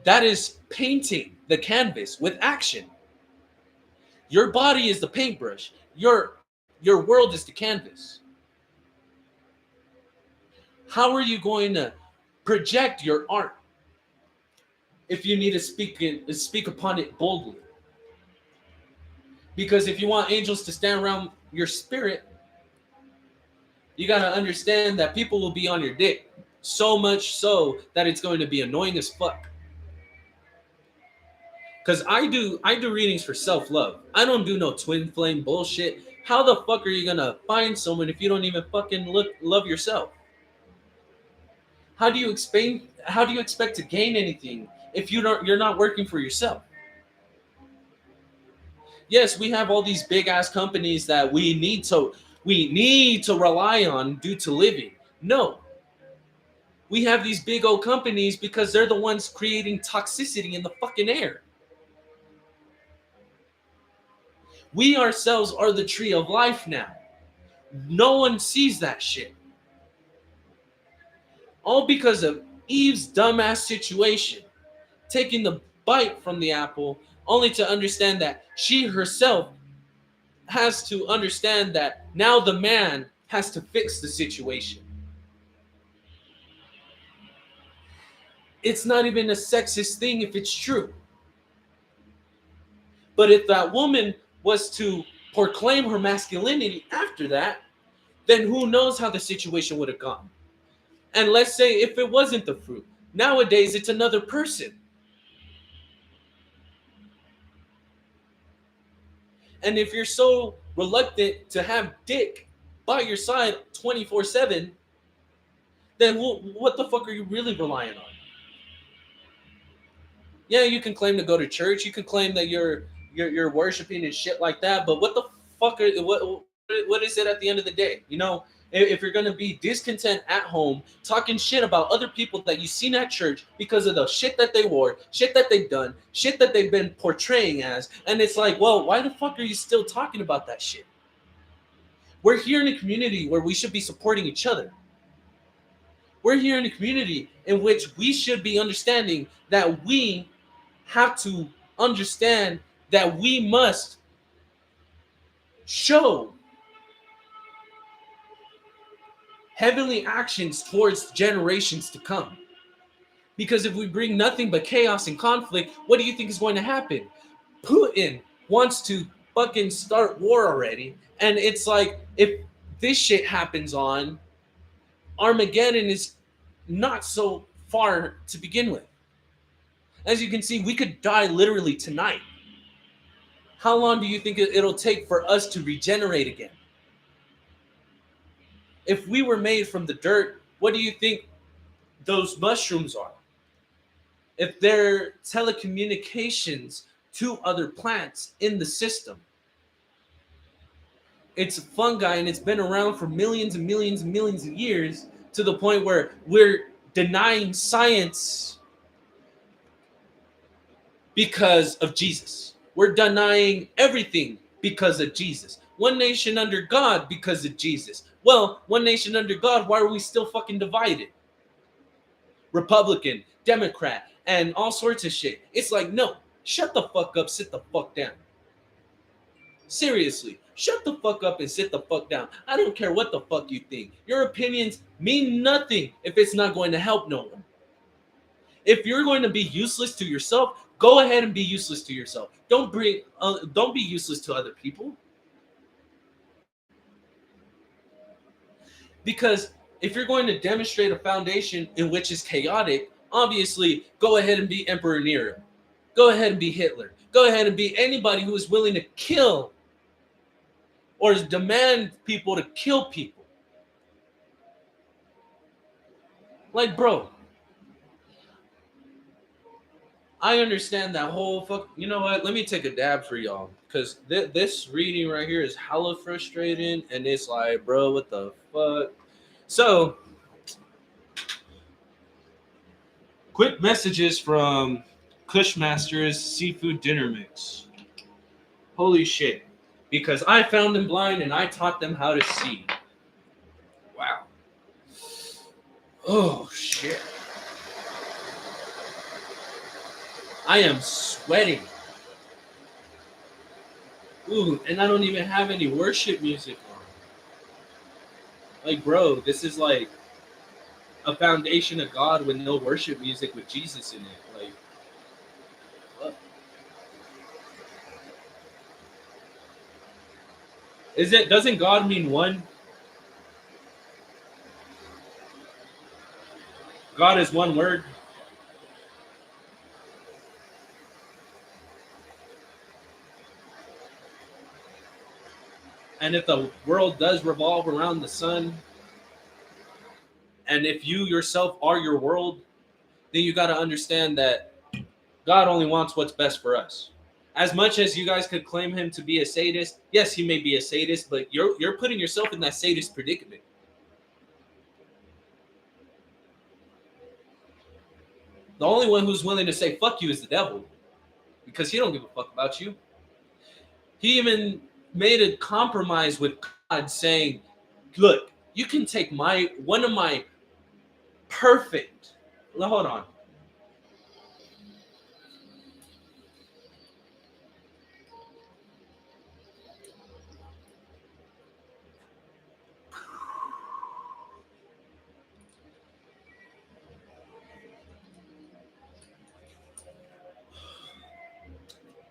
That is painting the canvas with action. Your body is the paintbrush. Your world is the canvas. How are you going to project your art if you need to speak upon it boldly? Because if you want angels to stand around your spirit, you got to understand that people will be on your dick. So much so that it's going to be annoying as fuck. Cause I do readings for self-love. I don't do no twin flame bullshit. How the fuck are you gonna find someone if you don't even fucking love yourself? How do you expect to gain anything if you're not working for yourself? Yes, we have all these big ass companies that we need to rely on due to living. No. We have these big old companies because they're the ones creating toxicity in the fucking air. We ourselves are the tree of life now. No one sees that shit. All because of Eve's dumbass situation, taking the bite from the apple, only to understand that she herself has to understand that now the man has to fix the situation. It's not even a sexist thing if it's true. But if that woman was to proclaim her masculinity after that, then who knows how the situation would have gone. And let's say if it wasn't the fruit, nowadays it's another person. And if you're so reluctant to have dick by your side 24/7, then what the fuck are you really relying on? Yeah, you can claim to go to church, you can claim that you're worshiping and shit like that, but what the fuck are what is it at the end of the day? You know, if you're gonna be discontent at home, talking shit about other people that you seen at church because of the shit that they wore, shit that they've done, shit that they've been portraying as, and it's like, well, why the fuck are you still talking about that shit? We're here in a community where we should be supporting each other. We're here in a community in which we should be understanding that we have to understand that we must show heavenly actions towards generations to come. Because if we bring nothing but chaos and conflict, what do you think is going to happen? Putin wants to fucking start war already. And it's like, if this shit happens on, Armageddon is not so far to begin with. As you can see, we could die literally tonight. How long do you think it'll take for us to regenerate again? If we were made from the dirt, what do you think those mushrooms are? If they're telecommunications to other plants in the system, it's fungi and it's been around for millions and millions and millions of years to the point where we're denying science because of Jesus. We're denying everything because of Jesus. One nation under God because of Jesus. Well, one nation under God, why are we still fucking divided? Republican, Democrat, and all sorts of shit. It's like, no, shut the fuck up, sit the fuck down. Seriously, shut the fuck up and sit the fuck down. I don't care what the fuck you think. Your opinions mean nothing if it's not going to help no one. If you're going to be useless to yourself, go ahead and be useless to yourself. Don't be useless to other people. Because if you're going to demonstrate a foundation in which is chaotic, obviously go ahead and be Emperor Nero. Go ahead and be Hitler. Go ahead and be anybody who is willing to kill or demand people to kill people. Like, bro, I understand that whole fuck. You know what? Let me take a dab for y'all, because this reading right here is hella frustrating, and it's like, bro, what the fuck? So, Quick messages from Cushmaster's Seafood Dinner Mix. Holy shit. Because I found them blind and I taught them how to see. Wow. Oh shit. I am sweating. Ooh, and I don't even have any worship music on. Like, bro, this is like a foundation of God with no worship music with Jesus in it. Like, what? Is it? Doesn't God mean one? God is one word. And if the world does revolve around the sun, and if you yourself are your world, then you got to understand that God only wants what's best for us. As much as you guys could claim him to be a sadist, yes, he may be a sadist, but you're putting yourself in that sadist predicament. The only one who's willing to say fuck you is the devil, because he don't give a fuck about you. He even made a compromise with God, saying, "Look, you can take my one of my perfect." Hold on.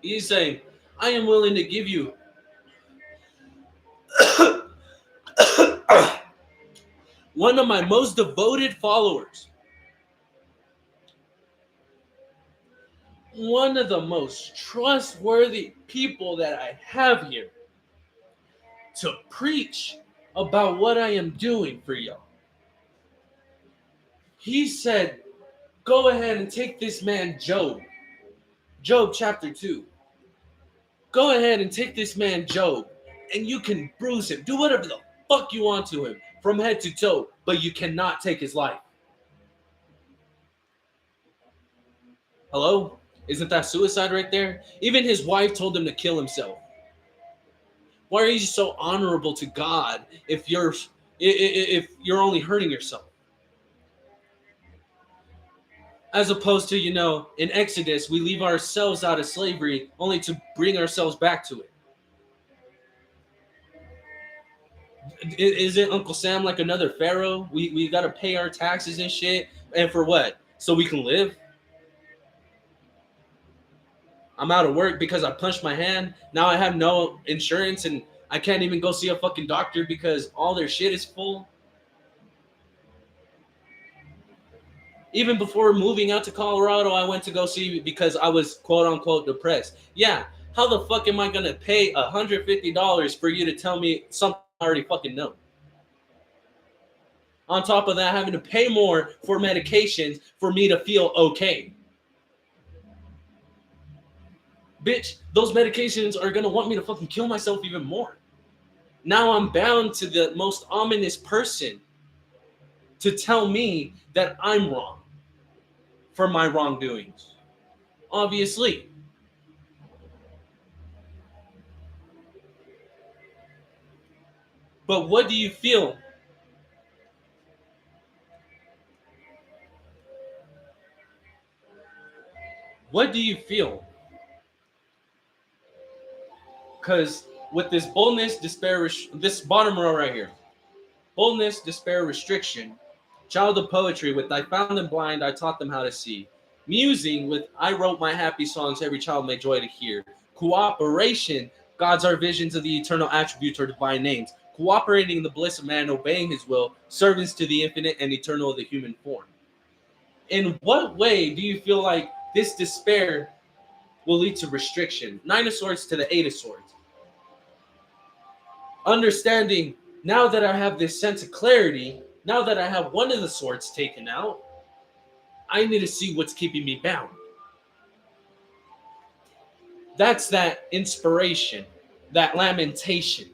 He's saying, "I am willing to give you one of my most devoted followers, one of the most trustworthy people that I have here, to preach about what I am doing for y'all." He said, "Go ahead and take this man, Job chapter 2. Go ahead and take this man, Job, and you can bruise him. Do whatever the fuck you want to him from head to toe, but you cannot take his life." Hello? Isn't that suicide right there? Even his wife told him to kill himself. Why are you so honorable to God if you're only hurting yourself? As opposed to, in Exodus, we leave ourselves out of slavery only to bring ourselves back to it. Isn't Uncle Sam like another pharaoh? We got to pay our taxes and shit. And for what? So we can live? I'm out of work because I punched my hand. Now I have no insurance and I can't even go see a fucking doctor because all their shit is full. Even before moving out to Colorado, I went to go see because I was quote unquote depressed. Yeah, how the fuck am I gonna pay $150 for you to tell me something I already fucking know? On top of that, having to pay more for medications for me to feel okay. Bitch, those medications are gonna want me to fucking kill myself even more. Now I'm bound to the most ominous person to tell me that I'm wrong for my wrongdoings. Obviously. But what do you feel? What do you feel? Because with this boldness, despair, this bottom row right here, boldness, despair, restriction, child of poetry, with I found them blind, I taught them how to see. Musing with I wrote my happy songs, every child may joy to hear. Cooperation, God's our visions of the eternal attributes or divine names. Cooperating in the bliss of man, obeying his will, servants to the infinite and eternal of the human form. In what way do you feel like this despair will lead to restriction? Nine of Swords to the Eight of Swords. Understanding, now that I have this sense of clarity, now that I have one of the swords taken out, I need to see what's keeping me bound. That's that inspiration, that lamentation.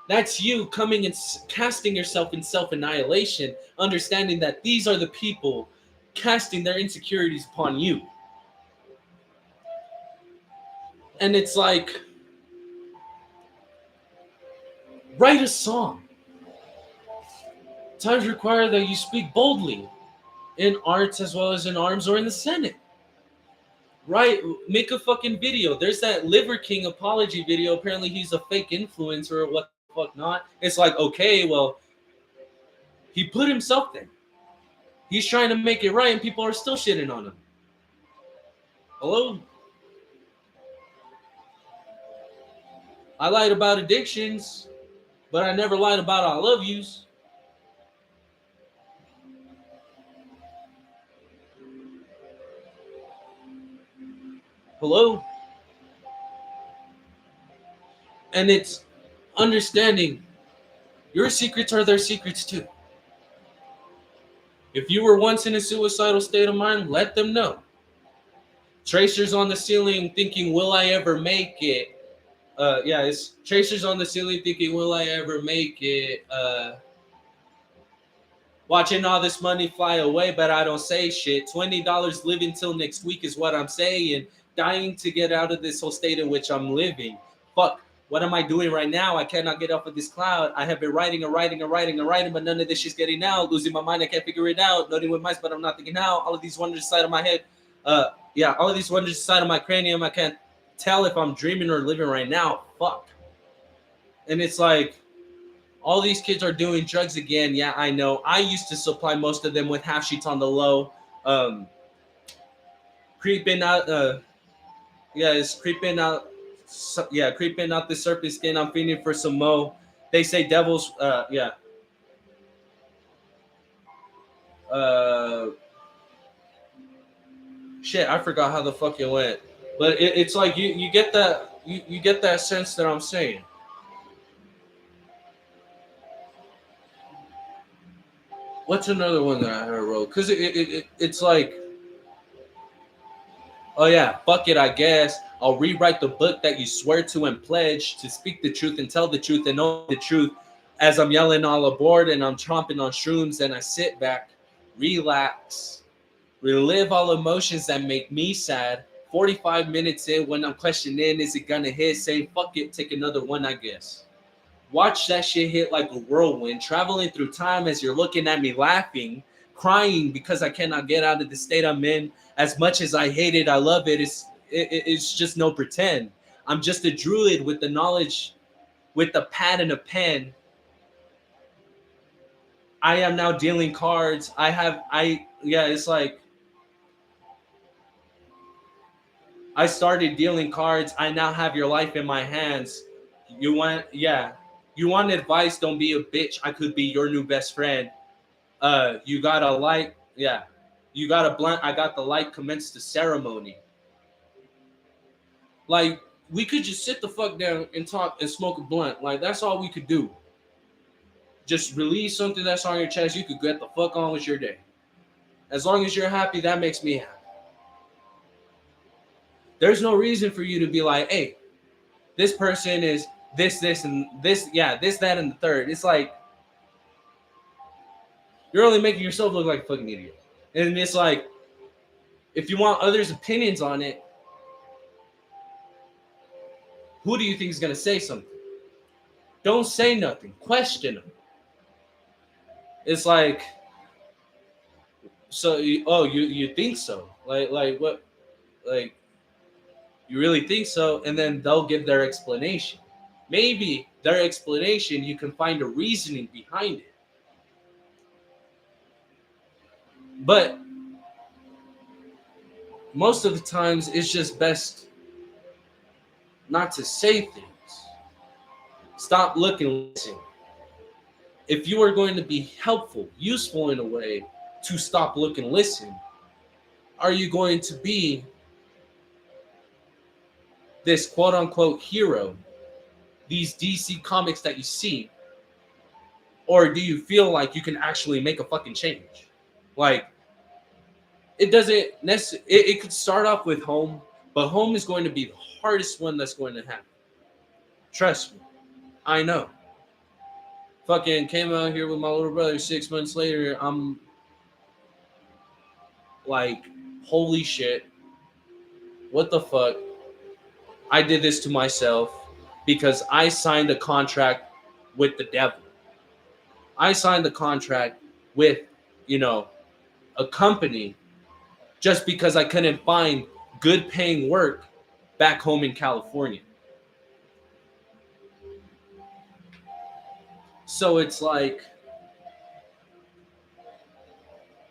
That's you coming and casting yourself in self annihilation, understanding that these are the people casting their insecurities upon you. And it's like, write a song. Times require that you speak boldly in arts as well as in arms or in the Senate. Right? Make a fucking video. There's that Liver King apology video. Apparently he's a fake influencer or what the fuck not. It's like, okay, well, he put himself there. He's trying to make it right and people are still shitting on him. Hello? I lied about addictions, but I never lied about I love yous. Hello? And it's understanding your secrets are their secrets too. If you were once in a suicidal state of mind, let them know. Tracers on the ceiling thinking, will I ever make it? Yeah, it's tracers on the ceiling thinking, will I ever make it? Watching all this money fly away, but I don't say shit. $20 living till next week is what I'm saying. Dying to get out of this whole state in which I'm living. Fuck, what am I doing right now? I cannot get off of this cloud. I have been writing, but none of this shit's getting out. Losing my mind, I can't figure it out. Noting with mice, but I'm not thinking how. All of these wonders inside of my head. All of these wonders inside of my cranium. I can't tell if I'm dreaming or living right now. Fuck. And it's like, all these kids are doing drugs again. Yeah, I know. I used to supply most of them with half sheets on the low. Creeping out. It's creeping out. Creeping out the serpent skin. I'm feeding for some mo. They say devils. Shit, I forgot how the fuck it went. But it's like you get that you get that sense that I'm saying. What's another one that I heard wrote? Because it's like, oh yeah, fuck it, I guess. I'll rewrite the book that you swear to and pledge to speak the truth and tell the truth and know the truth as I'm yelling all aboard and I'm chomping on shrooms and I sit back, relax, relive all emotions that make me sad. 45 minutes in when I'm questioning, is it gonna hit? Say, fuck it, take another one, I guess. Watch that shit hit like a whirlwind, traveling through time as you're looking at me laughing, crying because I cannot get out of the state I'm in. As much as I hate it, I love it. It's just no pretend. I'm just a druid with the knowledge, with a pad and a pen. I am now dealing cards. It's like I started dealing cards. I now have your life in my hands. You want advice? Don't be a bitch. I could be your new best friend. You got a light. Yeah. You got a blunt. I got the light. Commence the ceremony. Like, we could just sit the fuck down and talk and smoke a blunt. Like, that's all we could do. Just release something that's on your chest. You could get the fuck on with your day. As long as you're happy, that makes me happy. There's no reason for you to be like, hey, this person is this, and this, this, that, and the third. It's like, you're only making yourself look like a fucking idiot. And it's like, if you want others' opinions on it, who do you think is going to say something? Don't say nothing. Question them. It's like, so, you think so? Like what? Like, you really think so? And then they'll give their explanation. Maybe their explanation, you can find a reasoning behind it. But most of the times, it's just best not to say things. Stop looking, listen. If you are going to be helpful, useful in a way to stop, look, and listen, are you going to be this quote unquote hero, these DC comics that you see, or do you feel like you can actually make a fucking change? Like, it doesn't necessarily, it could start off with home, but home is going to be the hardest one that's going to happen. Trust me, I know. Fucking came out here with my little brother 6 months later. like, holy shit, what the fuck? I did this to myself because I signed a contract with the devil. I signed the contract with, you know, a company just because I couldn't find good paying work back home in California. So it's like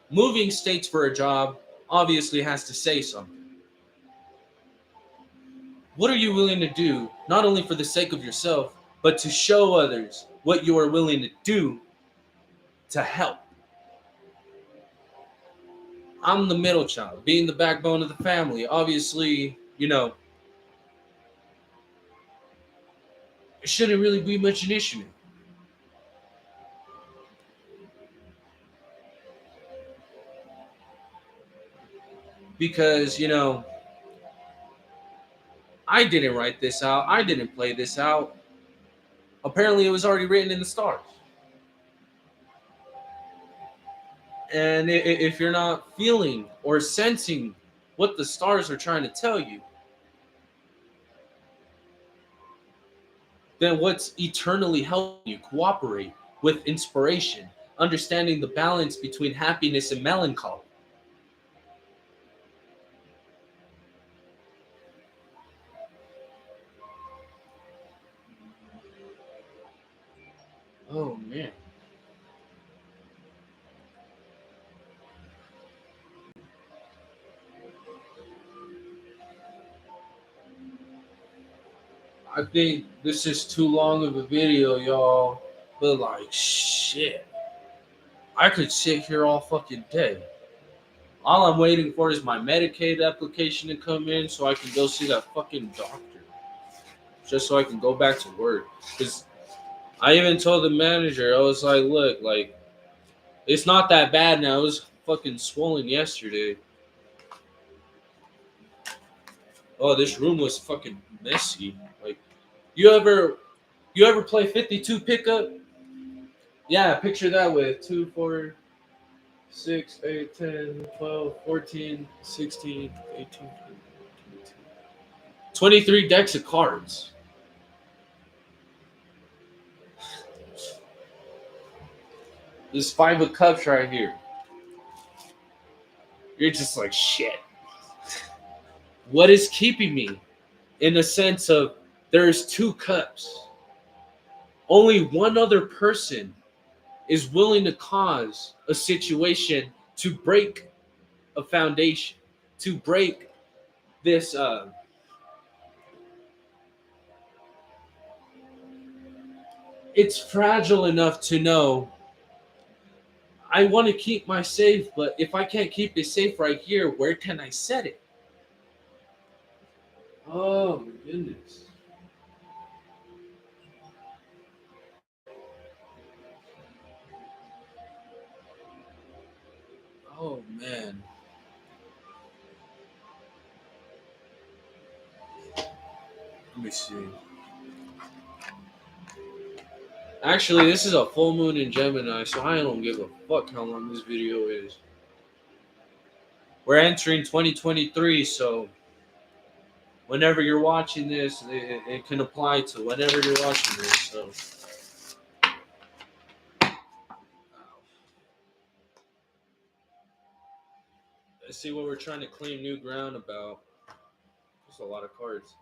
moving states for a job obviously has to say something. What are you willing to do, not only for the sake of yourself, but to show others what you are willing to do to help? I'm the middle child, being the backbone of the family. Obviously, it shouldn't really be much an issue. Because, I didn't write this out. I didn't play this out. Apparently, it was already written in the stars. And if you're not feeling or sensing what the stars are trying to tell you, then what's eternally helping you cooperate with inspiration, understanding the balance between happiness and melancholy? Oh, man. I think this is too long of a video, y'all. But, like, shit. I could sit here all fucking day. All I'm waiting for is my Medicaid application to come in so I can go see that fucking doctor. Just so I can go back to work. Because I even told the manager, I was like, look, like, it's not that bad now. It was fucking swollen yesterday. Oh, this room was fucking messy. Like, you ever play 52 pickup? Yeah, picture that with 2, 4, 6, 8, 10, 12, 14, 16, 18, 23 decks of cards. This 5 of cups right here. You're just like, shit. What is keeping me? In the sense of there's 2 cups. Only one other person is willing to cause a situation to break a foundation, to break this. It's fragile enough to know I want to keep my safe, but if I can't keep it safe right here, where can I set it? Oh my goodness. Oh man. Let me see. Actually, this is a full moon in Gemini, so I don't give a fuck how long this video is. We're entering 2023, so whenever you're watching this, it can apply to whenever you're watching this. So, let's see what we're trying to claim new ground about. There's a lot of cards.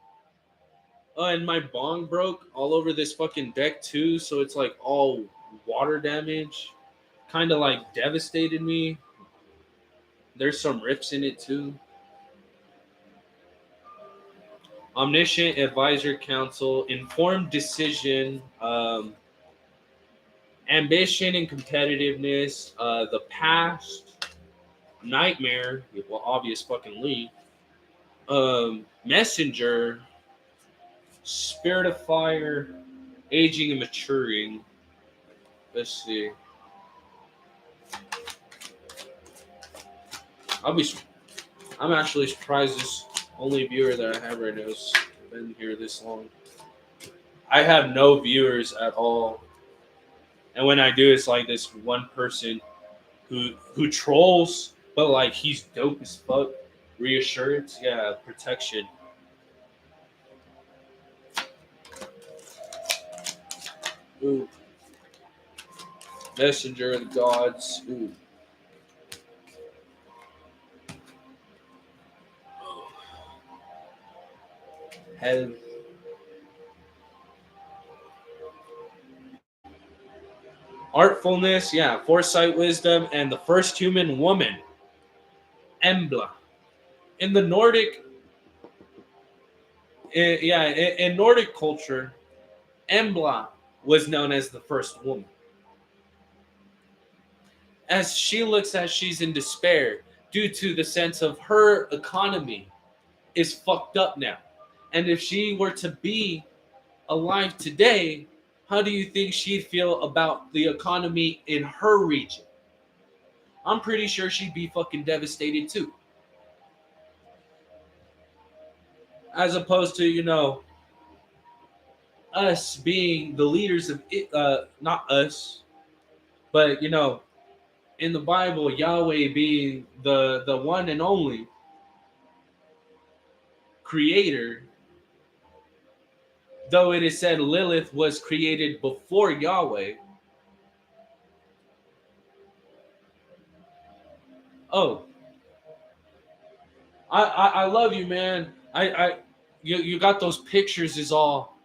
Oh, and my bong broke all over this fucking deck too, so it's like all water damage. Kind of like devastated me. There's some rips in it too. Omniscient advisor council, informed decision, ambition and competitiveness, the past, nightmare, well, obvious fucking lead, messenger, spirit of fire, aging and maturing. Let's see. I'll be. I'm actually surprised this only viewer that I have right now has been here this long. I have no viewers at all, and when I do, it's like this one person who trolls but like he's dope as fuck. Reassurance, yeah, protection. Ooh, messenger of the gods. Ooh. Head, artfulness, yeah, foresight, wisdom, and the first human woman, Embla. In the Nordic, yeah, in Nordic culture, Embla was known as the first woman. As she looks as she's in despair due to the sense of her economy is fucked up now. And if she were to be alive today, how do you think she'd feel about the economy in her region? I'm pretty sure she'd be fucking devastated too. As opposed to, us being the leaders of it, not us, but in the Bible, Yahweh being the one and only creator, though it is said Lilith was created before Yahweh. Oh, I love you, man. You got those pictures is all.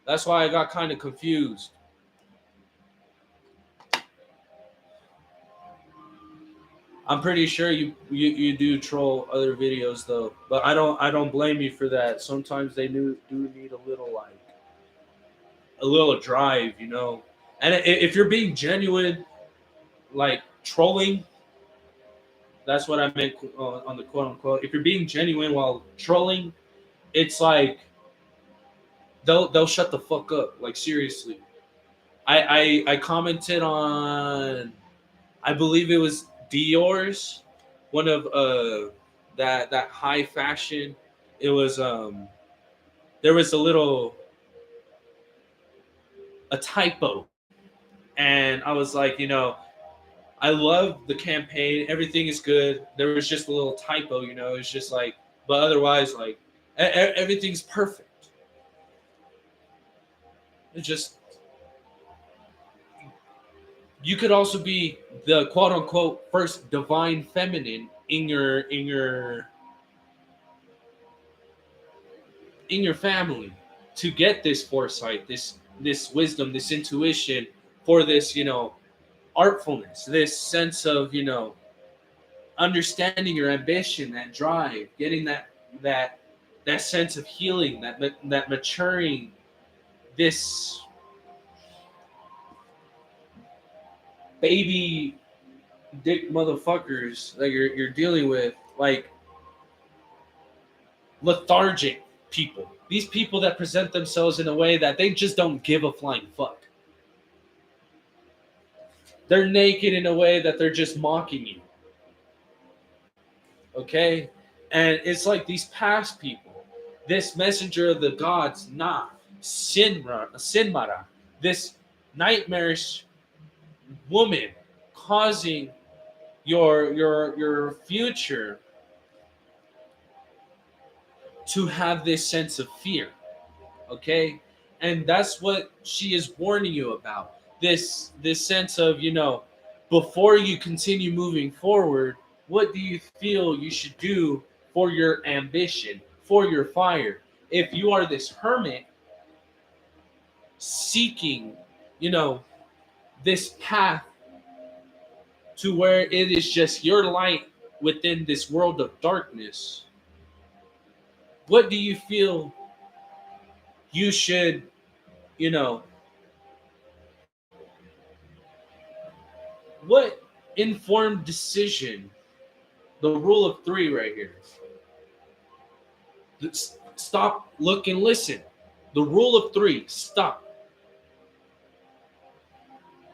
That's why I got kind of confused. I'm pretty sure you do troll other videos though, but I don't blame you for that. Sometimes they do need a little like a little drive, you know. And if you're being genuine, like trolling, that's what I meant on the quote unquote. If you're being genuine while trolling, it's like they'll shut the fuck up. Like seriously, I commented on, I believe it was Dior's, one of that high fashion. It was there was a typo, and I was like, I love the campaign. Everything is good. There was just a little typo, It's just like, but otherwise, like everything's perfect. It just, you could also be the quote unquote first divine feminine in your family to get this foresight, this wisdom, this intuition for this, artfulness, this sense of, understanding your ambition, that drive, getting that that sense of healing, that maturing, this baby dick motherfuckers that you're dealing with, like lethargic people. These people that present themselves in a way that they just don't give a flying fuck. They're naked in a way that they're just mocking you. Okay? And it's like these past people, this messenger of the gods, Sinmara, this nightmarish woman causing your future to have this sense of fear. Okay? And that's what she is warning you about. This sense of, before you continue moving forward, what do you feel you should do for your ambition, for your fire? If you are this hermit seeking, you know, this path to where it is just your light within this world of darkness, what do you feel you should, you know, what informed decision, the rule of three right here. Stop, look, and listen. The rule of three, stop.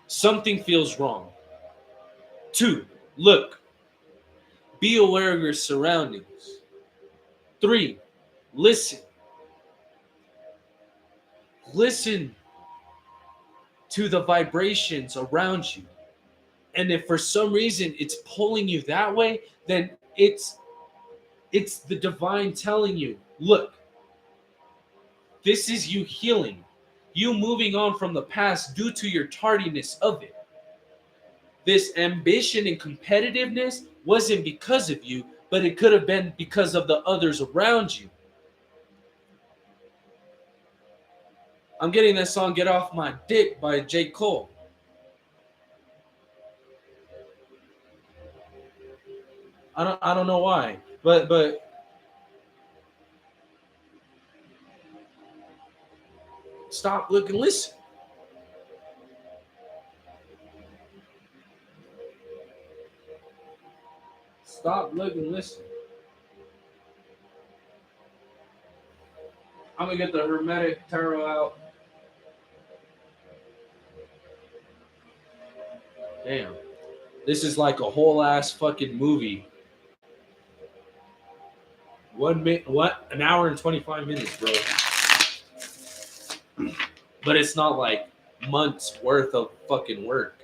Something feels wrong. Two, look. Be aware of your surroundings. Three, listen. Listen to the vibrations around you. And if for some reason it's pulling you that way, then it's the divine telling you, look, this is you healing, you moving on from the past due to your tardiness of it. This ambition and competitiveness wasn't because of you, but it could have been because of the others around you. I'm getting that song "Get Off My Dick" by J. Cole. I don't know why, but stop, look, and listen. Stop, look, and listen. I'm gonna get the Hermetic Tarot out. Damn, this is like a whole ass fucking movie. What? An hour and 25 minutes, bro. But it's not like months worth of fucking work.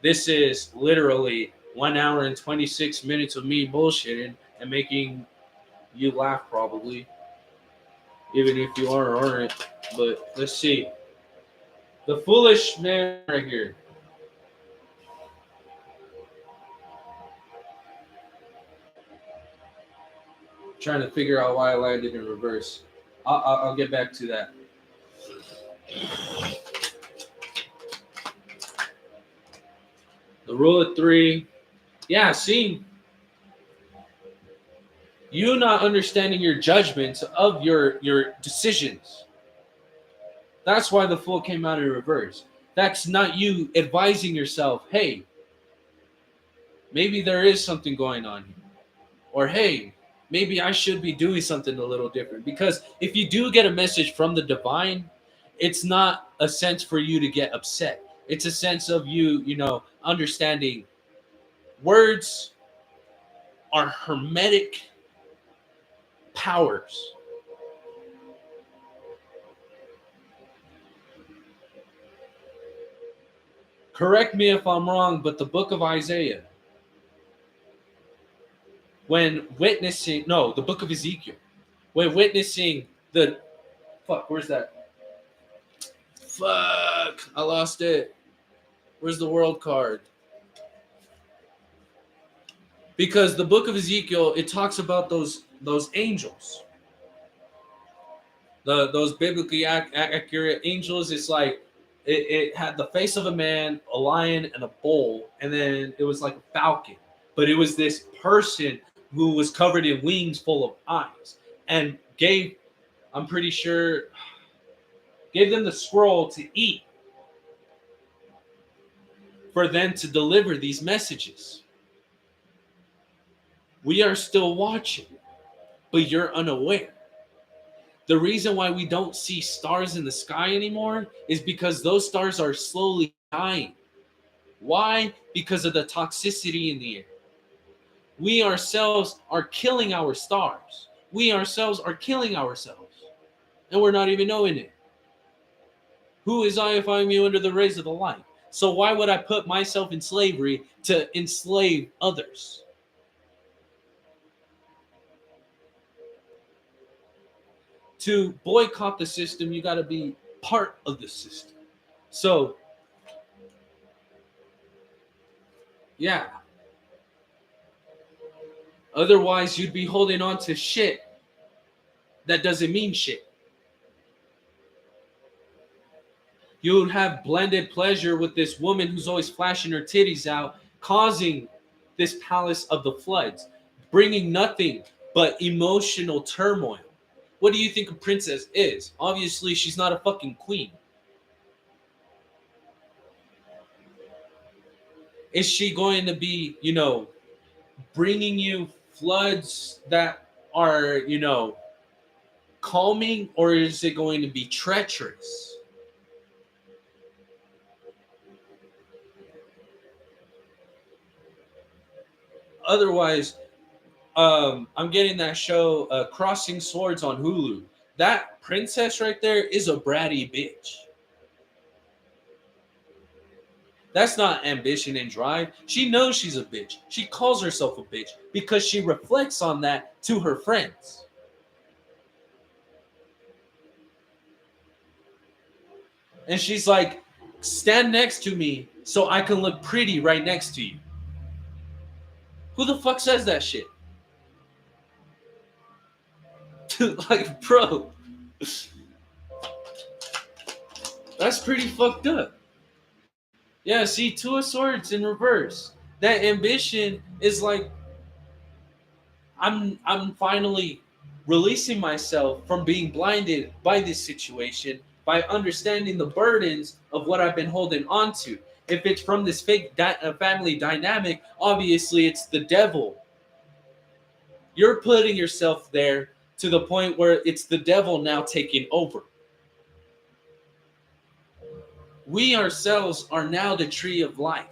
This is literally 1 hour and 26 minutes of me bullshitting and making you laugh, probably, even if you are or aren't. But let's see. The foolish man right here. Trying to figure out why I landed in reverse. I'll get back to that. The rule of three. Yeah, see, you not understanding your judgments of your decisions. That's why the fool came out in reverse. That's not you advising yourself, hey, maybe there is something going on here. Or hey, maybe I should be doing something a little different. Because if you do get a message from the divine, it's not a sense for you to get upset. It's a sense of you understanding words are hermetic powers. Correct me if I'm wrong, but the book of Isaiah, when witnessing, no, the book of Ezekiel, when witnessing the, fuck, where's that? Fuck, I lost it. Where's the world card? Because the book of Ezekiel, it talks about those angels, those biblically accurate angels. It's like it had the face of a man, a lion, and a bull, and then it was like a falcon. But it was this person who was covered in wings full of eyes, and gave, I'm pretty sure, gave them the scroll to eat for them to deliver these messages. We are still watching, but you're unaware. The reason why we don't see stars in the sky anymore is because those stars are slowly dying. Why? Because of the toxicity in the air. We ourselves are killing our stars. We ourselves are killing ourselves. And we're not even knowing it. Who is I if I'm you under the rays of the light? So why would I put myself in slavery to enslave others? To boycott the system, you got to be part of the system. So, yeah. Otherwise, you'd be holding on to shit that doesn't mean shit. You would have blended pleasure with this woman who's always flashing her titties out, causing this palace of the floods, bringing nothing but emotional turmoil. What do you think a princess is? Obviously, she's not a fucking queen. Is she going to be, bringing you floods that are, calming, or is it going to be treacherous? Otherwise, I'm getting that show, Crossing Swords, on Hulu. That princess right there is a bratty bitch. That's not ambition and drive. She knows she's a bitch. She calls herself a bitch because she reflects on that to her friends. And she's like, stand next to me so I can look pretty right next to you. Who the fuck says that shit? Like, bro, that's pretty fucked up. Yeah, see, Two of Swords in reverse. That ambition is like, I'm finally releasing myself from being blinded by this situation by understanding the burdens of what I've been holding on to. If it's from this fake family dynamic, obviously it's the devil. You're putting yourself there to the point where it's the devil now taking over. We ourselves are now the tree of life.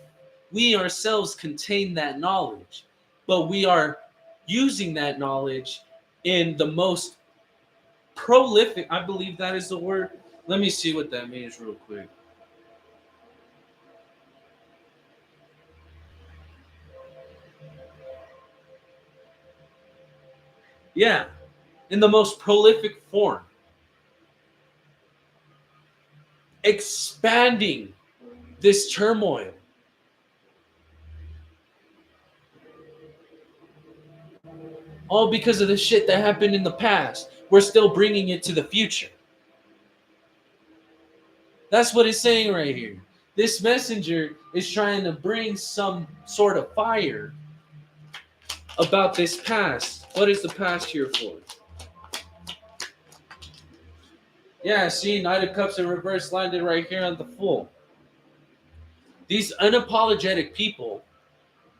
We ourselves contain that knowledge, but we are using that knowledge in the most prolific, I believe that is the word. Let me see what that means real quick. Yeah, in the most prolific form. Expanding this turmoil. All because of the shit that happened in the past. We're still bringing it to the future. That's what it's saying right here. This messenger is trying to bring some sort of fire about this past. What is the past here for? Yeah, see, Knight of Cups in reverse landed right here on the full. These unapologetic people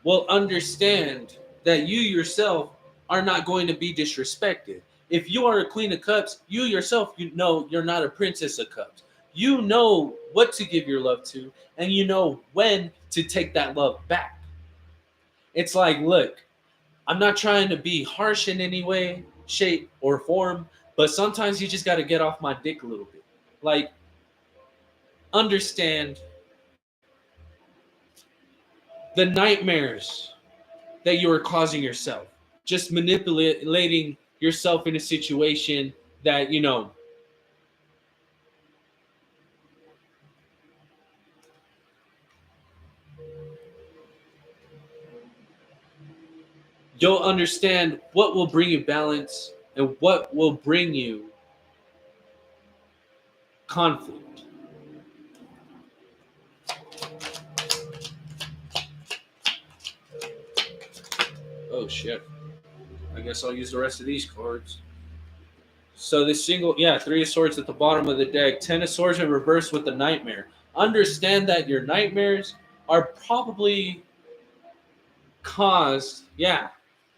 will understand that you yourself are not going to be disrespected. If you are a Queen of Cups, you yourself, you know you're not a Princess of Cups. You know what to give your love to, and you know when to take that love back. It's like, look, I'm not trying to be harsh in any way, shape, or form, but sometimes you just got to get off my dick a little bit. Like, understand the nightmares that you are causing yourself. Just manipulating yourself in a situation that, you'll understand what will bring you balance and what will bring you conflict. Oh shit. I guess I'll use the rest of these cards. So this single, yeah, Three of Swords at the bottom of the deck, Ten of Swords in reverse with the Nightmare. Understand that your nightmares are probably caused, yeah,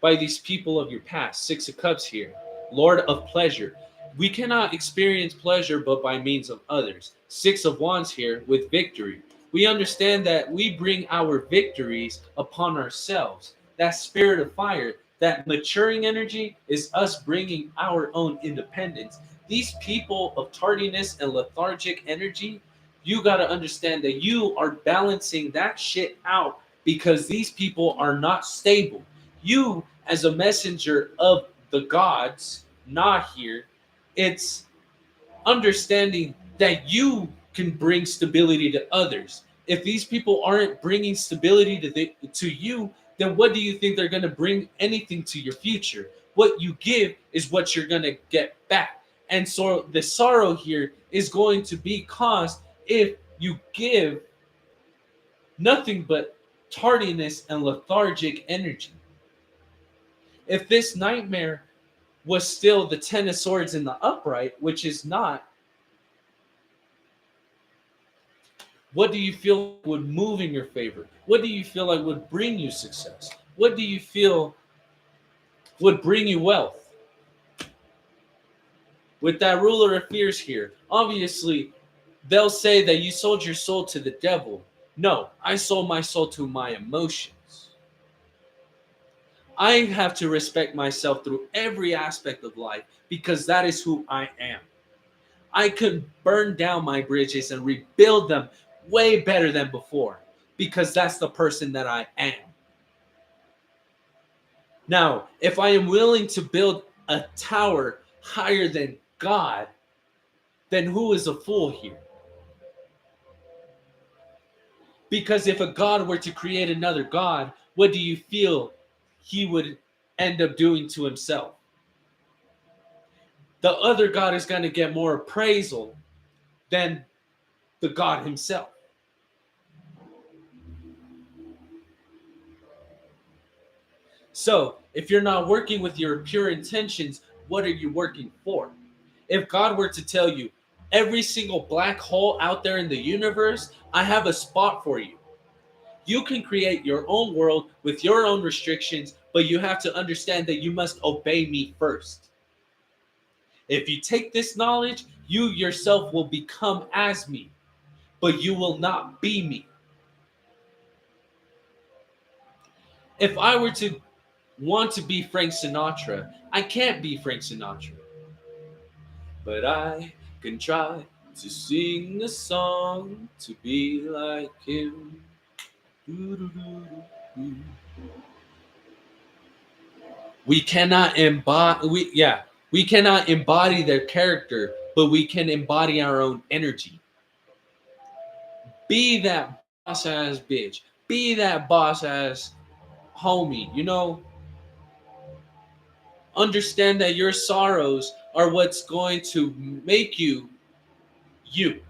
by these people of your past. Six of Cups here. Lord of Pleasure. We cannot experience pleasure but by means of others. Six of Wands here with victory. We understand that we bring our victories upon ourselves. That spirit of fire, that maturing energy is us bringing our own independence. These people of tardiness and lethargic energy, you got to understand that you are balancing that shit out because these people are not stable. You, as a messenger of the gods, not here, it's understanding that you can bring stability to others. If these people aren't bringing stability to you, then what do you think they're going to bring anything to your future? What you give is what you're going to get back. And so the sorrow here is going to be caused if you give nothing but tardiness and lethargic energy. If this nightmare was still the Ten of Swords in the upright, which is not, what do you feel would move in your favor? What do you feel like would bring you success? What do you feel would bring you wealth? With that ruler of fears here, obviously, they'll say that you sold your soul to the devil. No, I sold my soul to my emotions. I have to respect myself through every aspect of life because that is who I am. I could burn down my bridges and rebuild them way better than before. because that's the person that I am. Now, if I am willing to build a tower higher than God, then who is a fool here? Because if a God were to create another God, what do you feel he would end up doing to himself? The other God is going to get more appraisal than the God himself. So, if you're not working with your pure intentions, what are you working for? If God were to tell you, every single black hole out there in the universe, I have a spot for you. You can create your own world with your own restrictions, but you have to understand that you must obey me first. If you take this knowledge, you yourself will become as me, but you will not be me. If I were to want to be Frank Sinatra, I can't be Frank Sinatra. But I can try to sing a song to be like him. We cannot embody we cannot embody their character, but we can embody our own energy. Be that boss ass bitch. Be that boss ass homie. Understand that your sorrows are what's going to make you you.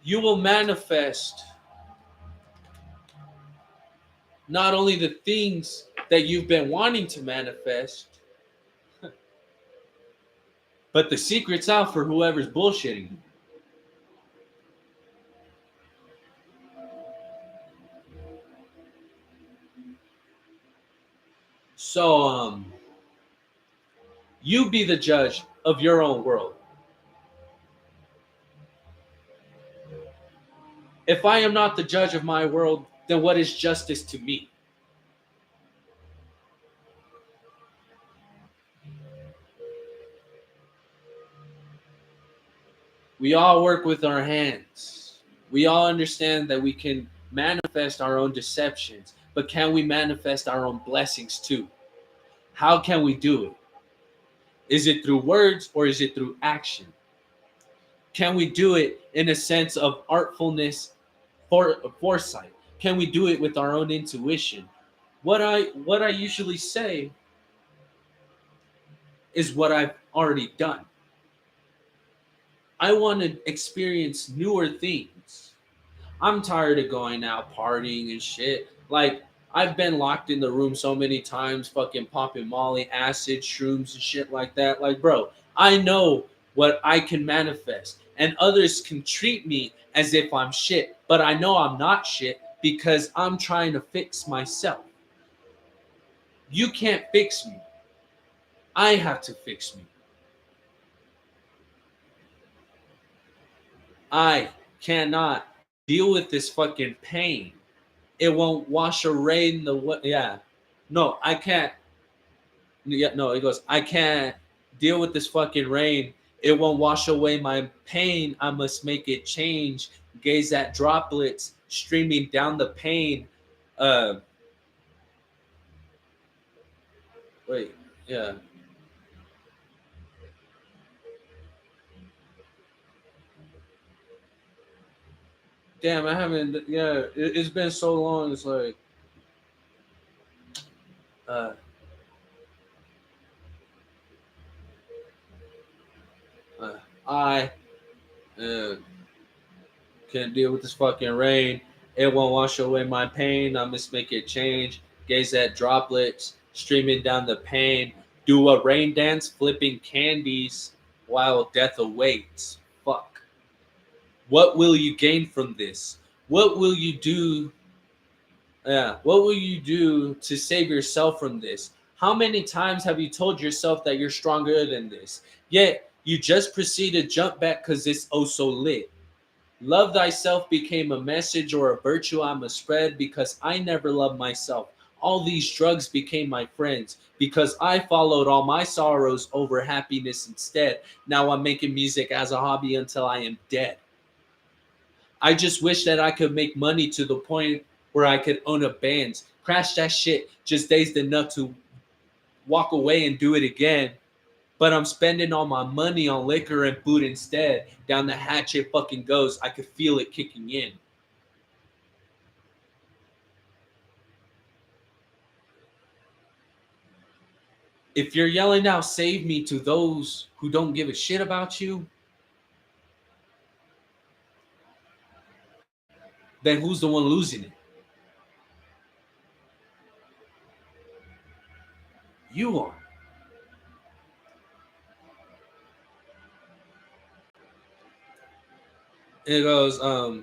You will manifest not only the things that you've been wanting to manifest, but the secret's out for whoever's bullshitting you. So, you be the judge of your own world. If I am not the judge of my world, then what is justice to me? We all work with our hands. We all understand that we can manifest our own deceptions, but can we manifest our own blessings too? How can we do it? Is it through words or is it through action? Can we do it in a sense of artfulness, foresight? Can we do it with our own intuition? What I usually say is what I've already done. I want to experience newer things. I'm tired of going out partying and shit. Like, I've been locked in the room so many times, fucking popping Molly, acid, shrooms, and shit like that. Like, bro, I know what I can manifest, and others can treat me as if I'm shit, but I know I'm not shit because I'm trying to fix myself. You can't fix me. I have to fix me. I cannot deal with this fucking pain. It won't wash away the yeah. No, I can't. Yeah, no, it goes, I can't deal with this fucking rain. It won't wash away my pain. I must make it change. Gaze at droplets streaming down the pane. Uh wait, yeah. Damn, I haven't it's been so long. It's like uh uh I uh can't deal with this fucking rain. It won't wash away my pain. I must make it change. Gaze at droplets streaming down the pane. Do a rain dance, flipping candies while death awaits. Fuck. What will you gain from this? What will you do? Yeah. What will you do to save yourself from this? How many times have you told yourself that you're stronger than this? Yet you just proceed to jump back because it's oh so lit. Love thyself became a message or a virtue I must spread because I never loved myself. All these drugs became my friends because I followed all my sorrows over happiness instead. Now I'm making music as a hobby until I am dead. I just wish that I could make money to the point where I could own a band, crash that shit, just dazed enough to walk away and do it again. But I'm spending all my money on liquor and food instead. Down the hatch it fucking goes. I could feel it kicking in. If you're yelling out "save me" to those who don't give a shit about you, then who's the one losing it? You are. It goes, uh,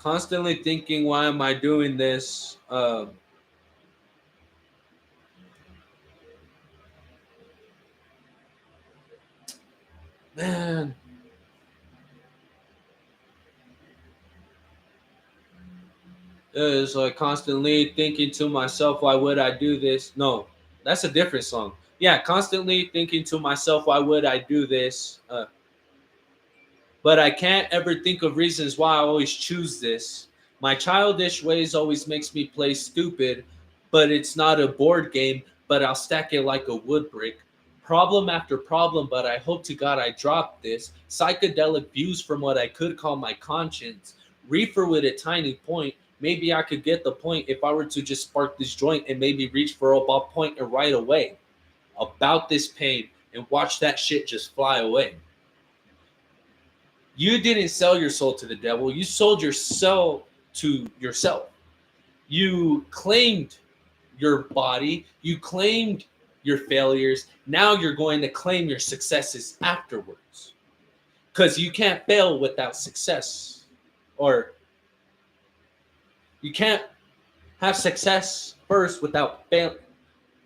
constantly thinking, why am I doing this? Man, it's like constantly thinking to myself, why would I do this? No, that's a different song. Yeah, constantly thinking to myself, why would I do this? But I can't ever think of reasons why I always choose this. My childish ways always makes me play stupid, but it's not a board game, but I'll stack it like a wood brick. Problem after problem, but I hope to God I drop this. Psychedelic views from what I could call my conscience. Reefer with a tiny point. Maybe I could get the point if I were to just spark this joint and maybe reach for a ball point and right away. About this pain and watch that shit just fly away. You didn't sell your soul to the devil. You sold your soul to yourself. You claimed your body. You claimed your failures. Now you're going to claim your successes afterwards. Because you can't fail without success. Or you can't have success first without failing.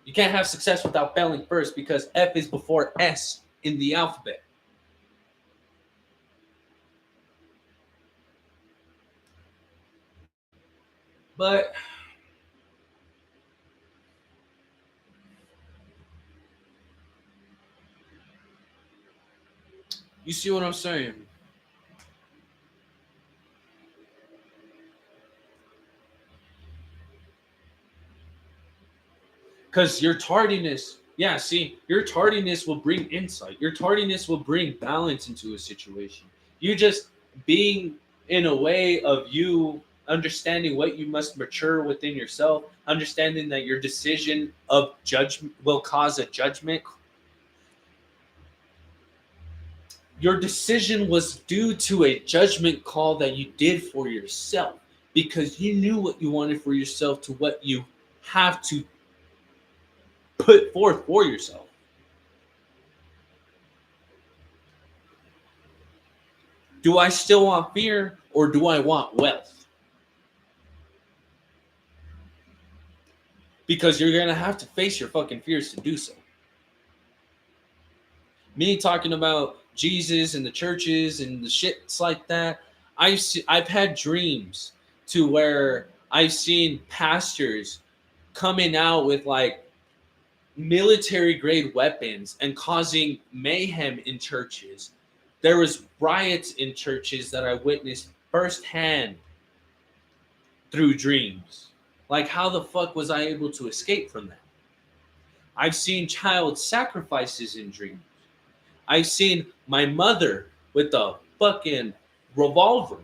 You can't have success without failing first because F is before S in the alphabet. But you see what I'm saying? Because your tardiness, yeah, see, your tardiness will bring insight. Your tardiness will bring balance into a situation. You just being in a way of you understanding what you must mature within yourself, understanding that your decision of judgment will cause a judgment. Your decision was due to a judgment call that you did for yourself because you knew what you wanted for yourself to what you have to put forth for yourself. Do I still want fear or do I want wealth? Because you're gonna have to face your fucking fears to do so. Me talking about Jesus and the churches and the shits like that. I've had dreams to where I've seen pastors coming out with like military grade weapons and causing mayhem in churches. There was riots in churches that I witnessed firsthand through dreams. Like, how the fuck was I able to escape from that? I've seen child sacrifices in dreams. I've seen my mother with a fucking revolver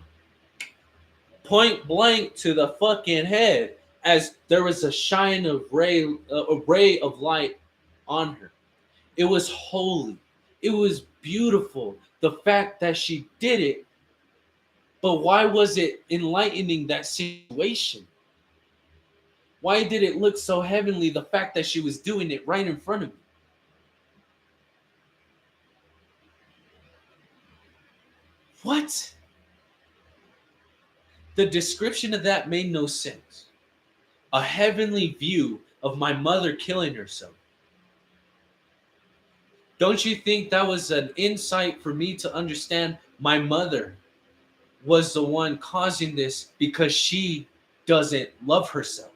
point blank to the fucking head as there was a shine of a ray of light on her. It was holy. It was beautiful. The fact that she did it, but why was it enlightening that situation? Why did it look so heavenly? The fact that she was doing it right in front of me. What? The description of that made no sense. A heavenly view of my mother killing herself. Don't you think that was an insight for me to understand my mother was the one causing this because she doesn't love herself.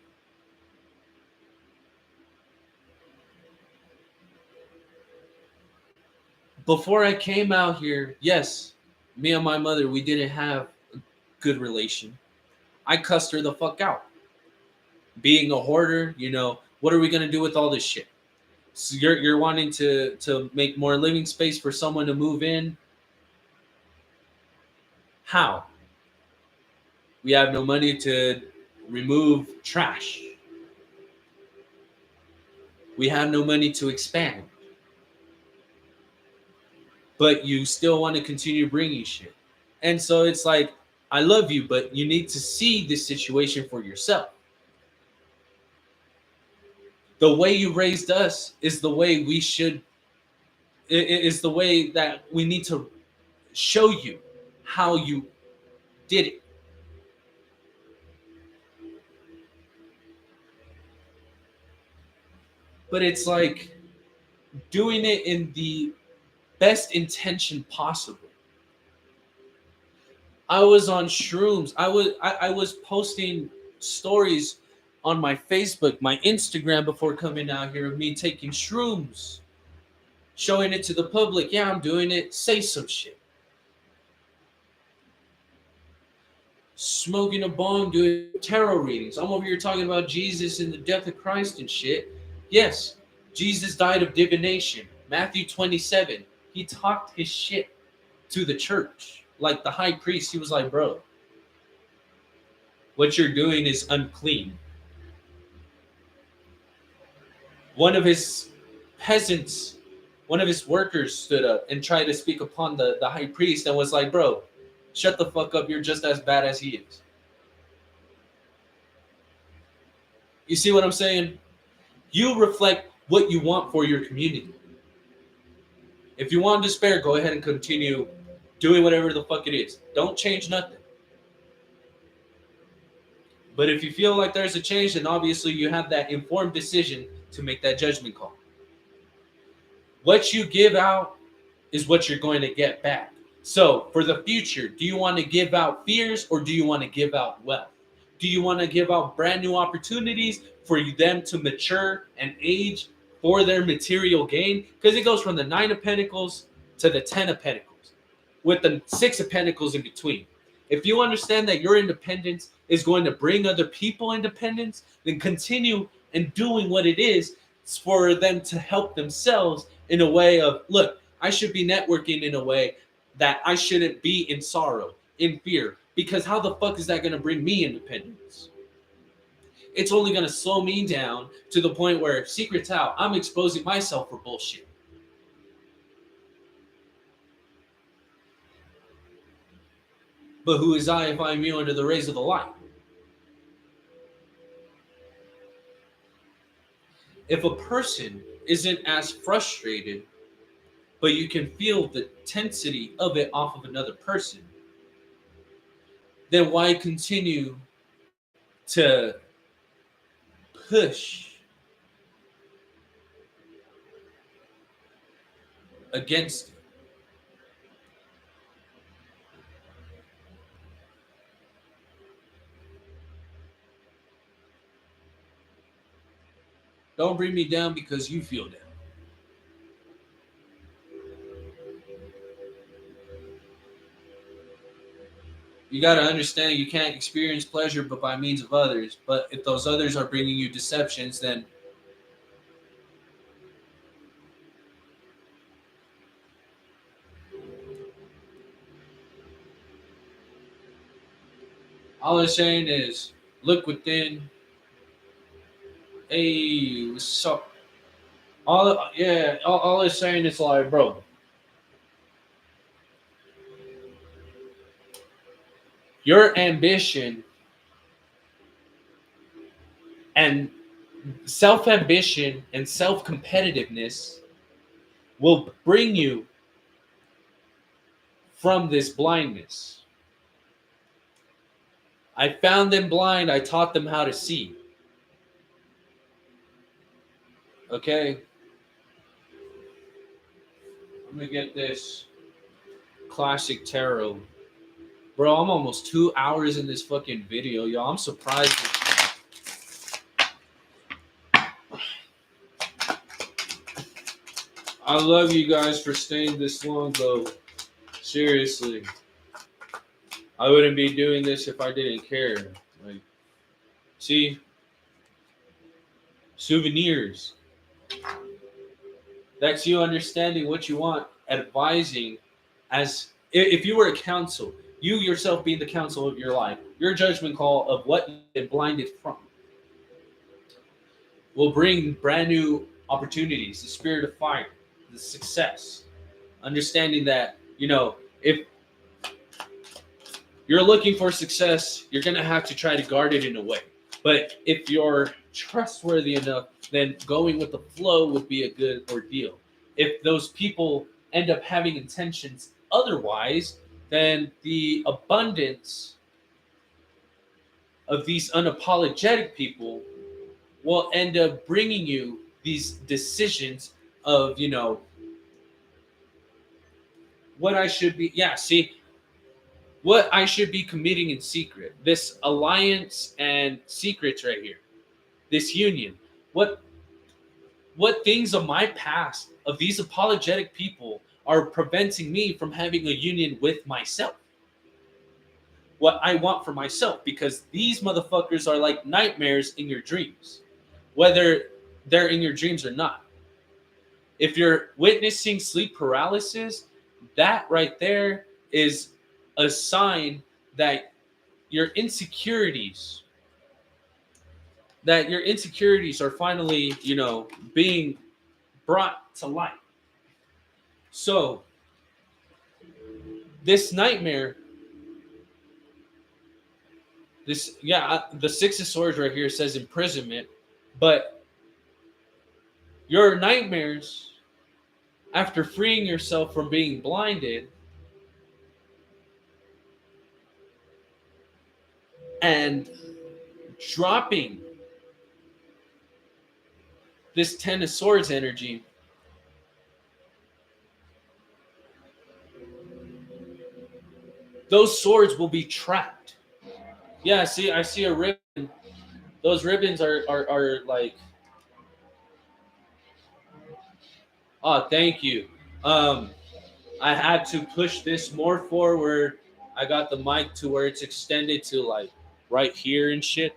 Before I came out here, yes, me and my mother, we didn't have a good relation. I cussed her the fuck out. Being a hoarder, what are we gonna do with all this shit? So you're wanting to make more living space for someone to move in. How? We have no money to remove trash. We have no money to expand. But you still want to continue bringing shit. And so it's like, I love you, but you need to see this situation for yourself. The way you raised us is the way we should, is the way that we need to show you how you did it. But it's like doing it in the best intention possible. I was on shrooms. I was posting stories on my Facebook, my Instagram before coming out here of me taking shrooms, showing it to the public. Yeah, I'm doing it. Say some shit. Smoking a bong, doing tarot readings. I'm over here talking about Jesus and the death of Christ and shit. Yes, Jesus died of divination. Matthew 27. He talked his shit to the church. Like the high priest, he was like, bro, what you're doing is unclean. One of his peasants, one of his workers stood up and tried to speak upon the high priest and was like, bro, shut the fuck up. You're just as bad as he is. You see what I'm saying? You reflect what you want for your community. If you want despair, go ahead and continue doing whatever the fuck it is. Don't change nothing. But if you feel like there's a change, then obviously you have that informed decision to make that judgment call. What you give out is what you're going to get back. So for the future, do you want to give out fears or do you want to give out wealth? Do you want to give out brand new opportunities for them to mature and age for their material gain? Because it goes from the Nine of Pentacles to the Ten of Pentacles, with the Six of Pentacles in between. If you understand that your independence is going to bring other people independence, then continue in doing what it is for them to help themselves in a way of, look, I should be networking in a way that I shouldn't be in sorrow, in fear, because how the fuck is that going to bring me independence? It's only going to slow me down to the point where, secret's out, I'm exposing myself for bullshit. But who is I if I'm immune under the rays of the light? If a person isn't as frustrated, but you can feel the intensity of it off of another person, then why continue to push against it? Don't bring me down because you feel down. You got to understand you can't experience pleasure but by means of others. But if those others are bringing you deceptions, then all I'm saying is look within. Hey, what's up? All I'm saying is like, bro, your ambition and self ambition and self competitiveness will bring you from this blindness. I found them blind, I taught them how to see. Okay? Let me get this classic tarot Bro, I'm almost 2 hours in this fucking video, y'all. I'm surprised. I love you guys for staying this long, though. Seriously. I wouldn't be doing this if I didn't care. Like, see, souvenirs. That's you understanding what you want, advising as if you were a counsel, you yourself being the counsel of your life, your judgment call of what you've been blinded from will bring brand new opportunities, the spirit of fire, the success. Understanding that, if you're looking for success, you're going to have to try to guard it in a way. But if you're trustworthy enough, then going with the flow would be a good ordeal. If those people end up having intentions otherwise, then the abundance of these unapologetic people will end up bringing you these decisions of, what I should be. Yeah, see, what I should be committing in secret. This alliance and secrets right here. This union. What what things of my past of these apologetic people are preventing me from having a union with myself? What I want for myself, because these motherfuckers are like nightmares in your dreams, whether they're in your dreams or not. If you're witnessing sleep paralysis, that right there is a sign that your insecurities that your insecurities are finally, being brought to light. So, this nightmare, the Six of Swords right here says imprisonment, but your nightmares, after freeing yourself from being blinded and dropping this Ten of Swords energy, those swords will be trapped. Yeah, see, I see a ribbon. Those ribbons are like, oh, thank you. Um, I had to push this more forward. I got the mic to where it's extended to like right here and shit.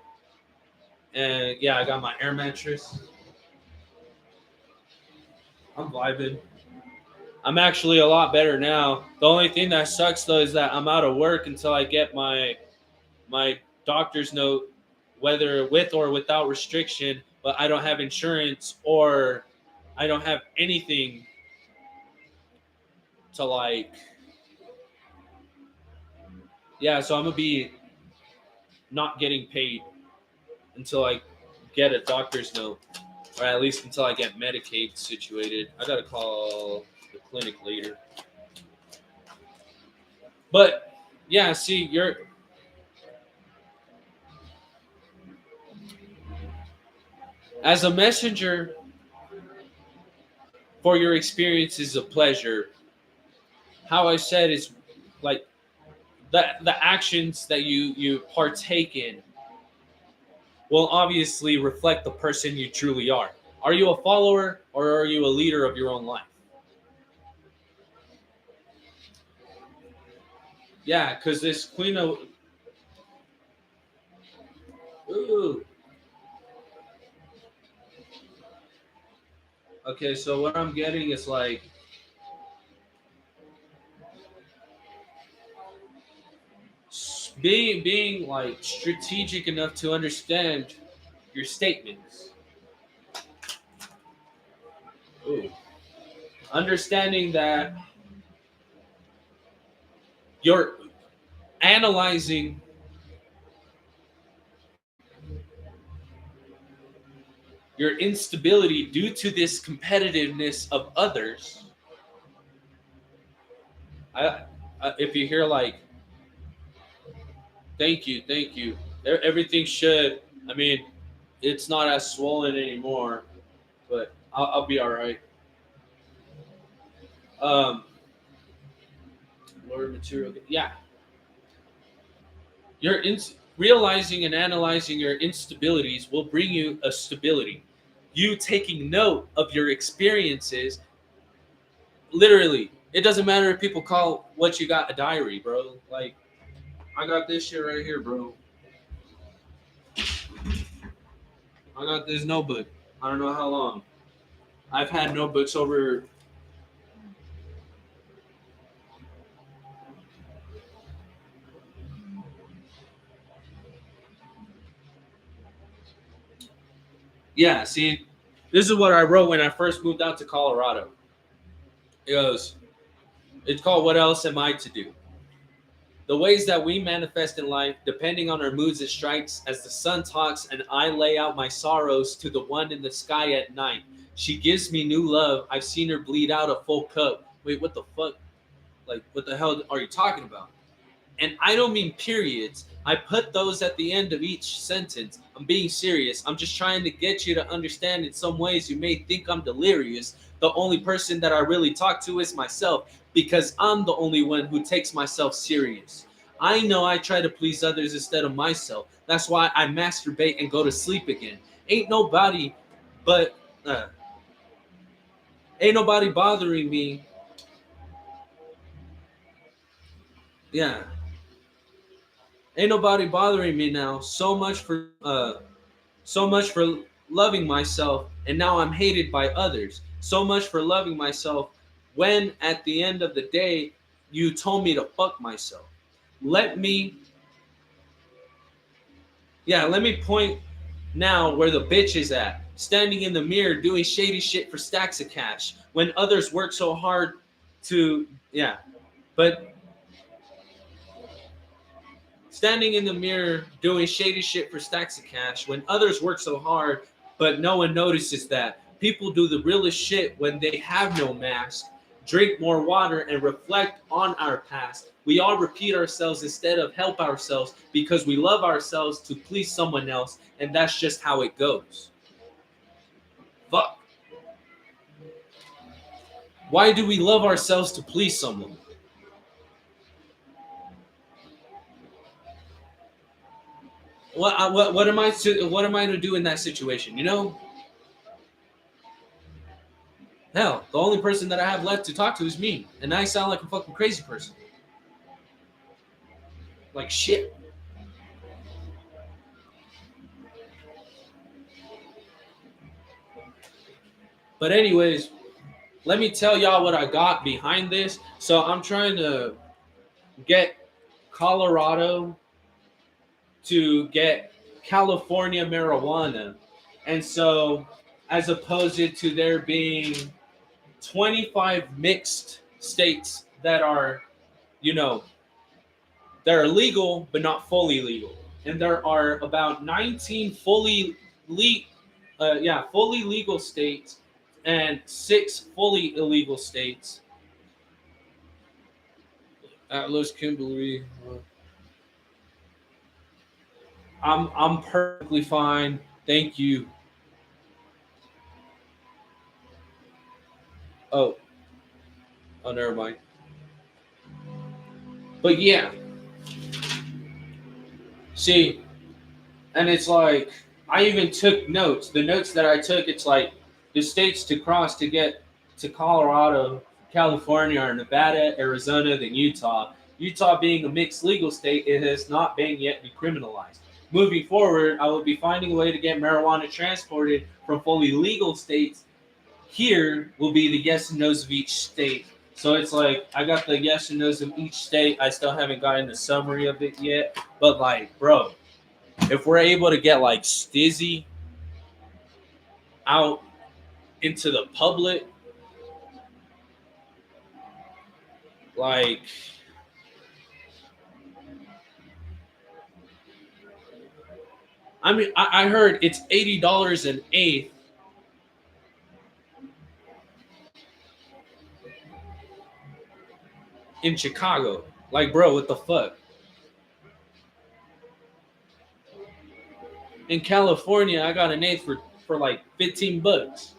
And yeah, I got my air mattress. I'm vibing. I'm actually a lot better now. The only thing that sucks though is that I'm out of work until I get my doctor's note, whether with or without restriction. But I don't have insurance or I don't have anything to like. Yeah, so I'm gonna be not getting paid until I get a doctor's note, or at least until I get Medicaid situated. I gotta call the clinic later. But yeah, see, you're as a messenger for your experiences of pleasure. How I said is like the actions that you partake in will obviously reflect the person you truly are. Are you a follower or are you a leader of your own life? Yeah, because this Queen of ooh. Okay, so what I'm getting is like being like strategic enough to understand your statements. Ooh. Understanding that you're analyzing your instability due to this competitiveness of others. I, if you hear like, thank you, everything should. I mean, it's not as swollen anymore, but I'll be all right. Um, Lower material, yeah. Realizing and analyzing your instabilities will bring you a stability. You taking note of your experiences, literally, it doesn't matter if people call what you got a diary, bro. Like, I got this shit right here, bro. I got this notebook. I don't know how long. I've had notebooks over. Yeah, see, this is what I wrote when I first moved out to Colorado. It goes, it's called What Else Am I to Do? The ways that we manifest in life, depending on our moods and strikes, as the sun talks and I lay out my sorrows to the one in the sky at night. She gives me new love. I've seen her bleed out a full cup. Wait, what the fuck? Like, what the hell are you talking about? And I don't mean periods. I put those at the end of each sentence. I'm being serious. I'm just trying to get you to understand in some ways you may think I'm delirious. The only person that I really talk to is myself because I'm the only one who takes myself serious. I know I try to please others instead of myself. That's why I masturbate and go to sleep again. Ain't nobody but uh, ain't nobody bothering me. Yeah, ain't nobody bothering me now. So much for loving myself, and now I'm hated by others. So much for loving myself when at the end of the day, you told me to fuck myself. Let me, let me point now where the bitch is at. Standing in the mirror doing shady shit for stacks of cash when others work so hard to, but standing in the mirror doing shady shit for stacks of cash when others work so hard, but no one notices that. People do the realest shit when they have no mask. Drink more water and reflect on our past. We all repeat ourselves instead of help ourselves because we love ourselves to please someone else, and that's just how it goes. Fuck. Why do we love ourselves to please someone? What am I to do in that situation? You know, hell, the only person that I have left to talk to is me, and I sound like a fucking crazy person. Like shit. But anyways, let me tell y'all what I got behind this. So I'm trying to get Colorado to get California marijuana, and so as opposed to there being 25 mixed states that are, you know, they're legal but not fully legal, and there are about 19 fully legal states and 6 fully illegal states. Atlas Kimberly. I'm perfectly fine. Thank you. Oh, oh, never mind. But yeah, see, and it's like I even took notes. The notes that I took, it's like the states to cross to get to Colorado, California, or Nevada, Arizona, then Utah. Utah being a mixed legal state, it has not been yet decriminalized. Moving forward, I will be finding a way to get marijuana transported from fully legal states. Here will be the yes and no's of each state. So it's like I got the yes and no's of each state. I still haven't gotten the summary of it yet. But like, bro, if we're able to get like Stizzy out into the public, like I mean, I heard it's $80 an eighth in Chicago. Like, bro, what the fuck? In California, I got an eighth for like $15.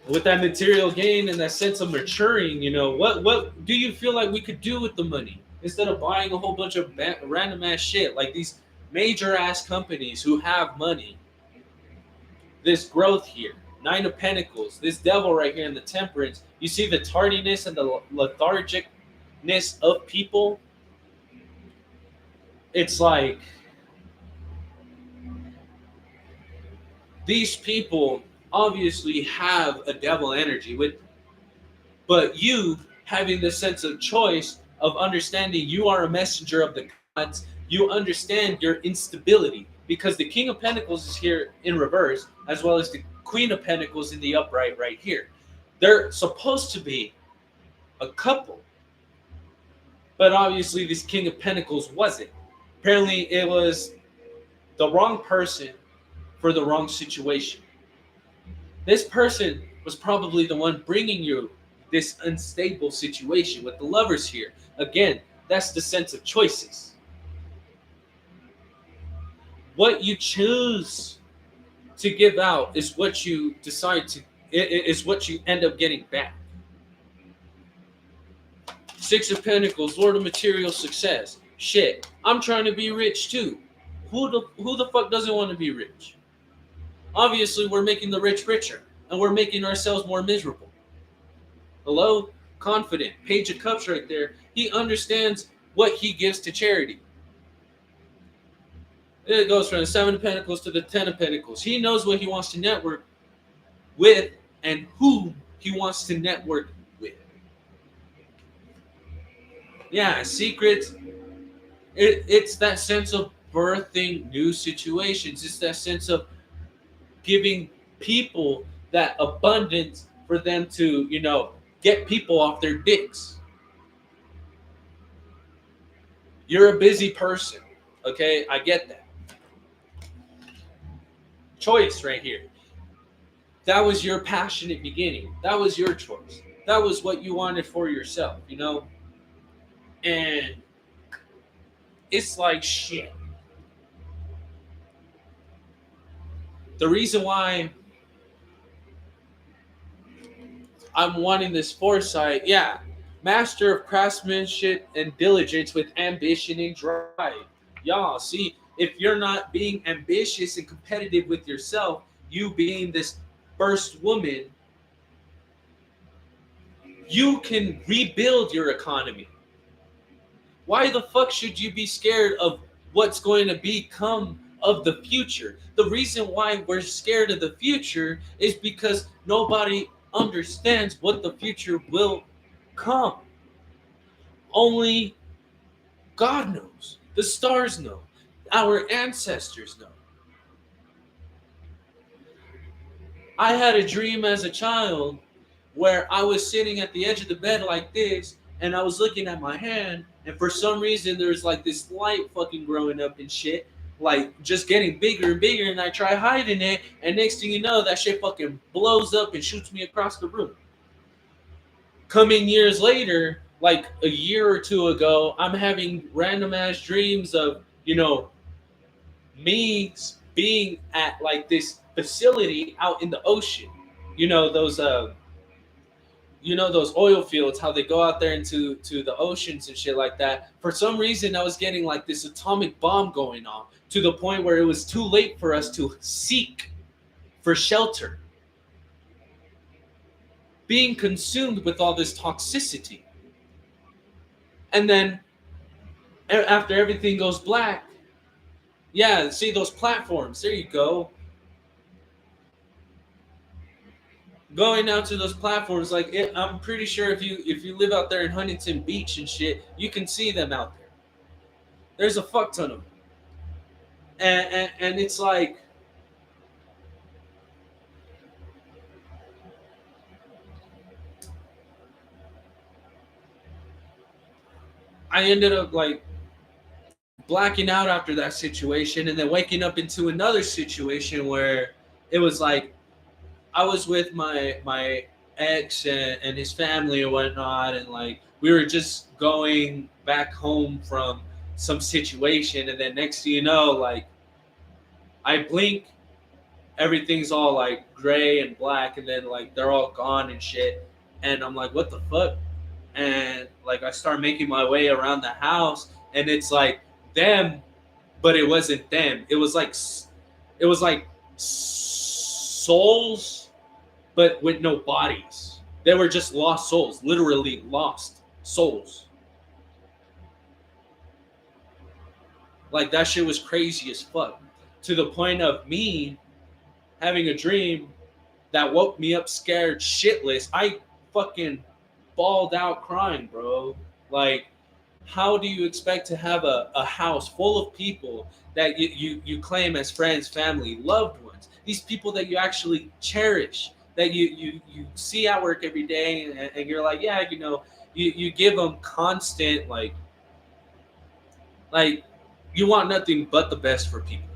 with that material gain and that sense of maturing, what do you feel like we could do with the money instead of buying a whole bunch of random ass shit like these major ass companies who have money? This growth here, Nine of Pentacles, this devil right here in the Temperance. You see the tardiness and the lethargicness of people. It's like these people obviously have a devil energy with, but you having the sense of choice of understanding you are a messenger of the gods, you understand your instability because the King of Pentacles is here in reverse, as well as the Queen of Pentacles in the upright right here. They're supposed to be a couple, but obviously this King of Pentacles wasn't. Apparently, it was the wrong person for the wrong situation. This person was probably the one bringing you this unstable situation with the lovers here. Again, that's the sense of choices. What you choose to give out is what you decide to, is what you end up getting back. Six of Pentacles, Lord of Material Success. Shit, I'm trying to be rich too. Who the fuck doesn't want to be rich? Obviously, we're making the rich richer, and we're making ourselves more miserable. Hello? Confident. Page of Cups right there. He understands what he gives to charity. It goes from the Seven of Pentacles to the Ten of Pentacles. He knows what he wants to network with and who he wants to network with. Yeah, secrets. It's that sense of birthing new situations. It's that sense of giving people that abundance for them to, get people off their dicks. You're a busy person, okay? I get that. Choice right here. That was your passionate beginning. That was your choice. That was what you wanted for yourself, And it's like shit. The reason why I'm wanting this foresight, yeah, master of craftsmanship and diligence with ambition and drive. Y'all, see, if you're not being ambitious and competitive with yourself, you being this first woman, you can rebuild your economy. Why the fuck should you be scared of what's going to become of the future? The reason why we're scared of the future is because nobody understands what the future will come. Only God knows. The stars know. Our ancestors know. I had a dream as a child where I was sitting at the edge of the bed like this, and I was looking at my hand, and for some reason there's like this light fucking growing up and shit, like just getting bigger and bigger, and I try hiding it, and next thing you know, that shit fucking blows up and shoots me across the room. Coming years later, like a year or two ago, I'm having random ass dreams of, me being at like this facility out in the ocean. Those those oil fields, how they go out there into the oceans and shit like that. For some reason, I was getting like this atomic bomb going on to the point where it was too late for us to seek for shelter. Being consumed with all this toxicity. And then after everything goes black, yeah, see those platforms, there you go. Going out to those platforms, like I'm pretty sure if you live out there in Huntington Beach and shit, you can see them out there. There's a fuck ton of them, and it's like I ended up like blacking out after that situation, and then waking up into another situation where it was like I was with my ex and his family or whatnot, and like we were just going back home from some situation, and then next thing you know, like I blink everything's all like gray and black, and then like they're all gone and shit. And I'm like, what the fuck? And like I start making my way around the house, and it's like them, but it wasn't them. It was like souls, but with no bodies. They were just lost souls, literally lost souls. Like that shit was crazy as fuck. To the point of me having a dream that woke me up scared shitless. I fucking bawled out crying, bro. Like, how do you expect to have a house full of people that you claim as friends, family, loved ones? These people that you actually cherish, that you see at work every day, and you're like, yeah, you give them constant, like, you want nothing but the best for people.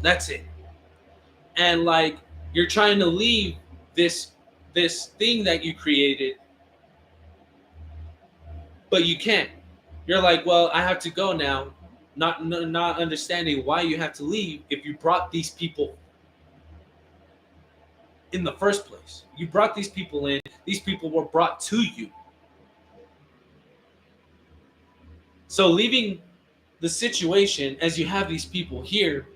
That's it. And like, you're trying to leave this thing that you created, but you can't. You're like, well, I have to go now, not understanding why you have to leave if you brought these people in the first place. You brought these people in. These people were brought to you. So leaving the situation as you have these people here,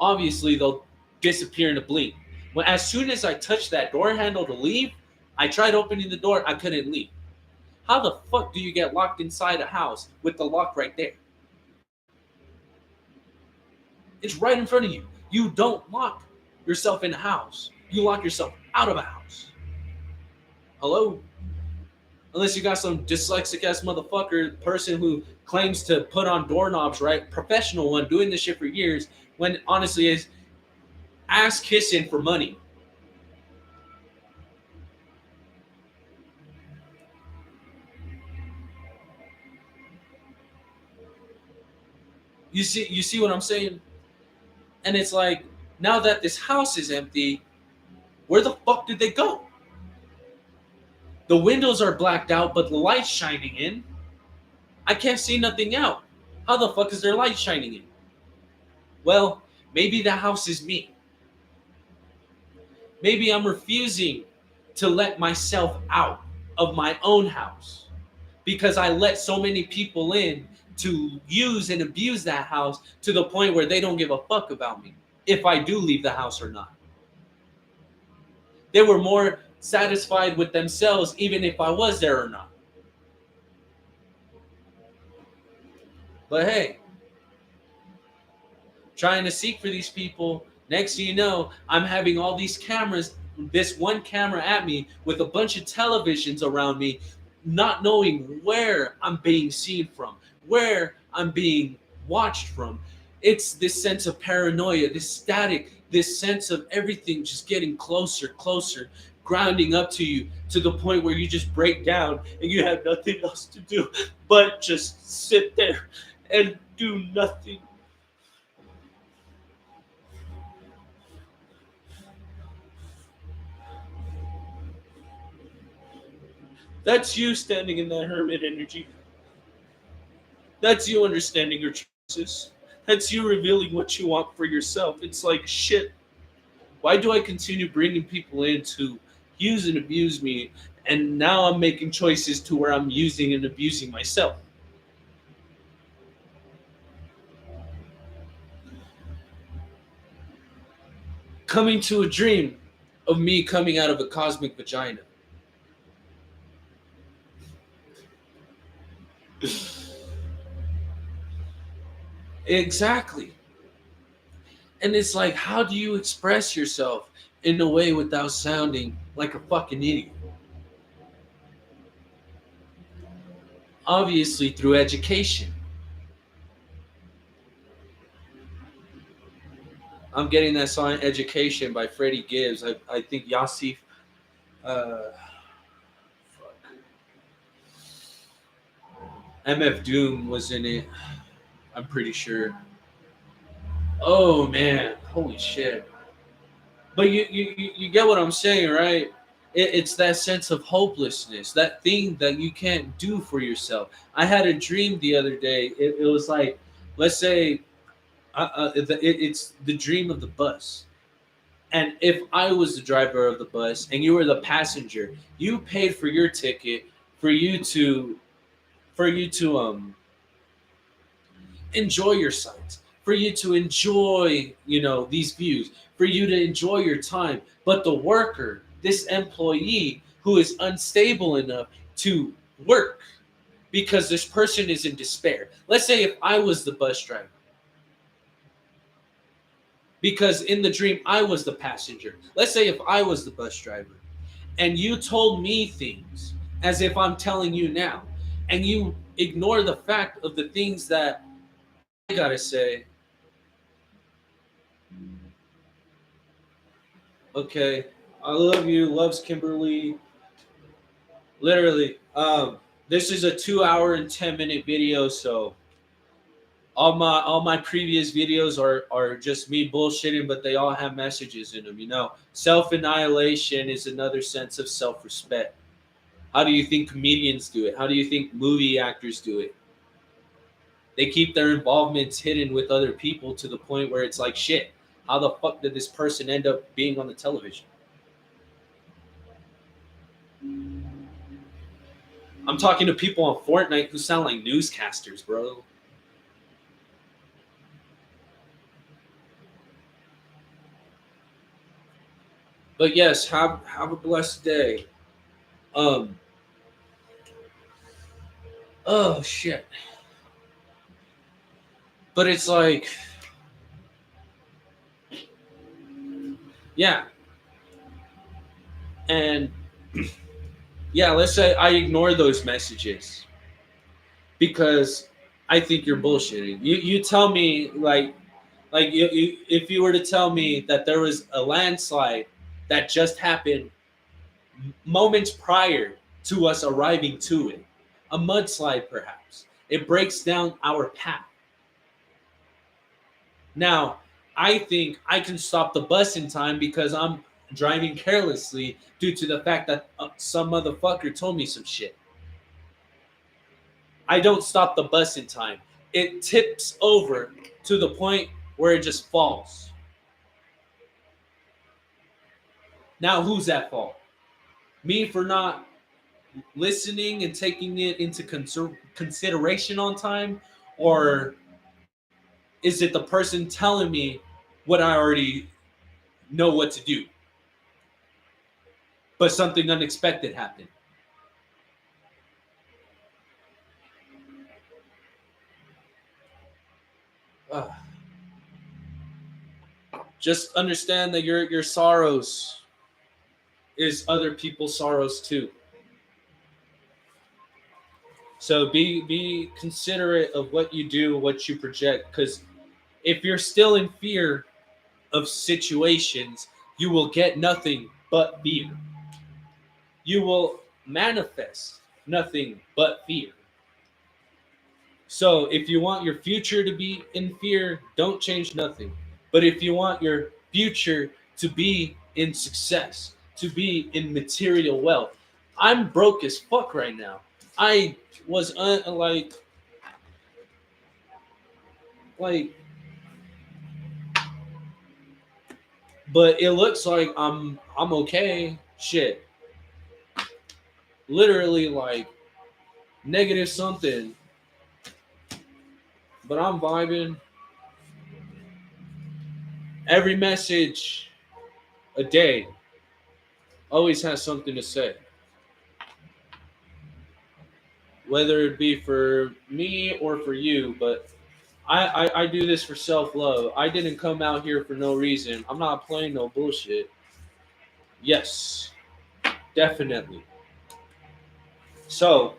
obviously they'll disappear in a blink. When as soon as I touched that door handle to leave, I tried opening the door. I couldn't leave. How the fuck do you get locked inside a house with the lock right there? It's right in front of you. You don't lock yourself in a house. You lock yourself out of a house. Hello? Unless you got some dyslexic ass motherfucker person who claims to put on doorknobs, right? Professional one doing this shit for years, when honestly is ass kissing for money. You see what I'm saying? And it's like, now that this house is empty, where the fuck did they go? The windows are blacked out, but the light's shining in. I can't see nothing out. How the fuck is there light shining in? Well, maybe the house is me. Maybe I'm refusing to let myself out of my own house because I let so many people in to use and abuse that house to the point where they don't give a fuck about me if I do leave the house or not. They were more satisfied with themselves even if I was there or not. But hey, trying to seek for these people. Next thing you know, I'm having all these cameras, this one camera at me with a bunch of televisions around me, not knowing where I'm being seen from, where I'm being watched from. It's this sense of paranoia, this static, this sense of everything just getting closer, closer, grounding up to you to the point where you just break down and you have nothing else to do but just sit there and do nothing. That's you standing in that hermit energy. That's you understanding your choices. That's you revealing what you want for yourself. It's like, shit, why do I continue bringing people in to use and abuse me? And now I'm making choices to where I'm using and abusing myself. Coming to a dream of me coming out of a cosmic vagina. Exactly. And it's like, how do you express yourself in a way without sounding like a fucking idiot? Obviously, through education. I'm getting that song Education by Freddie Gibbs. I think Yasif, uh, MF Doom was in it. I'm pretty sure. Oh man, holy shit. But you get what I'm saying, right? It's that sense of hopelessness, that thing that you can't do for yourself. I had a dream the other day. It was like, let's say, it's the dream of the bus. And if I was the driver of the bus and you were the passenger, you paid for your ticket for you to enjoy your sights, for you to enjoy, these views, for you to enjoy your time. But the worker, this employee who is unstable enough to work because this person is in despair. Let's say if I was the bus driver, because in the dream I was the passenger. Let's say if I was the bus driver and you told me things as if I'm telling you now, and you ignore the fact of the things that I gotta say. Okay, I love you. Loves Kimberly. Literally, this is a 2 hour and 10 minute video, so all my previous videos are just me bullshitting, but they all have messages in them. Self annihilation is another sense of self respect. How do you think comedians do it? How do you think movie actors do it? They keep their involvements hidden with other people to the point where it's like, shit, how the fuck did this person end up being on the television? I'm talking to people on Fortnite who sound like newscasters, bro. But yes, have a blessed day. Um oh shit. But it's like, yeah. And yeah, let's say I ignore those messages because I think you're bullshitting. You tell me if you were to tell me that there was a landslide that just happened moments prior to us arriving to it, a mudslide perhaps, it breaks down our path. Now, I think I can stop the bus in time because I'm driving carelessly due to the fact that some motherfucker told me some shit. I don't stop the bus in time. It tips over to the point where it just falls. Now, who's at fault? Me for not listening and taking it into consideration on time? Or is it the person telling me what I already know what to do, but something unexpected happened? Uh, just understand that your sorrows is other people's sorrows too. So be considerate of what you do, what you project, because if you're still in fear of situations, you will get nothing but fear. You will manifest nothing but fear. So if you want your future to be in fear, don't change nothing. But if you want your future to be in success, to be in material wealth, I'm broke as fuck right now. I was like, but it looks like I'm okay. Shit, literally like negative something, but I'm vibing. Every message a day always has something to say, whether it be for me or for you. But I do this for self love. I didn't come out here for no reason. I'm not playing no bullshit. Yes, definitely. So,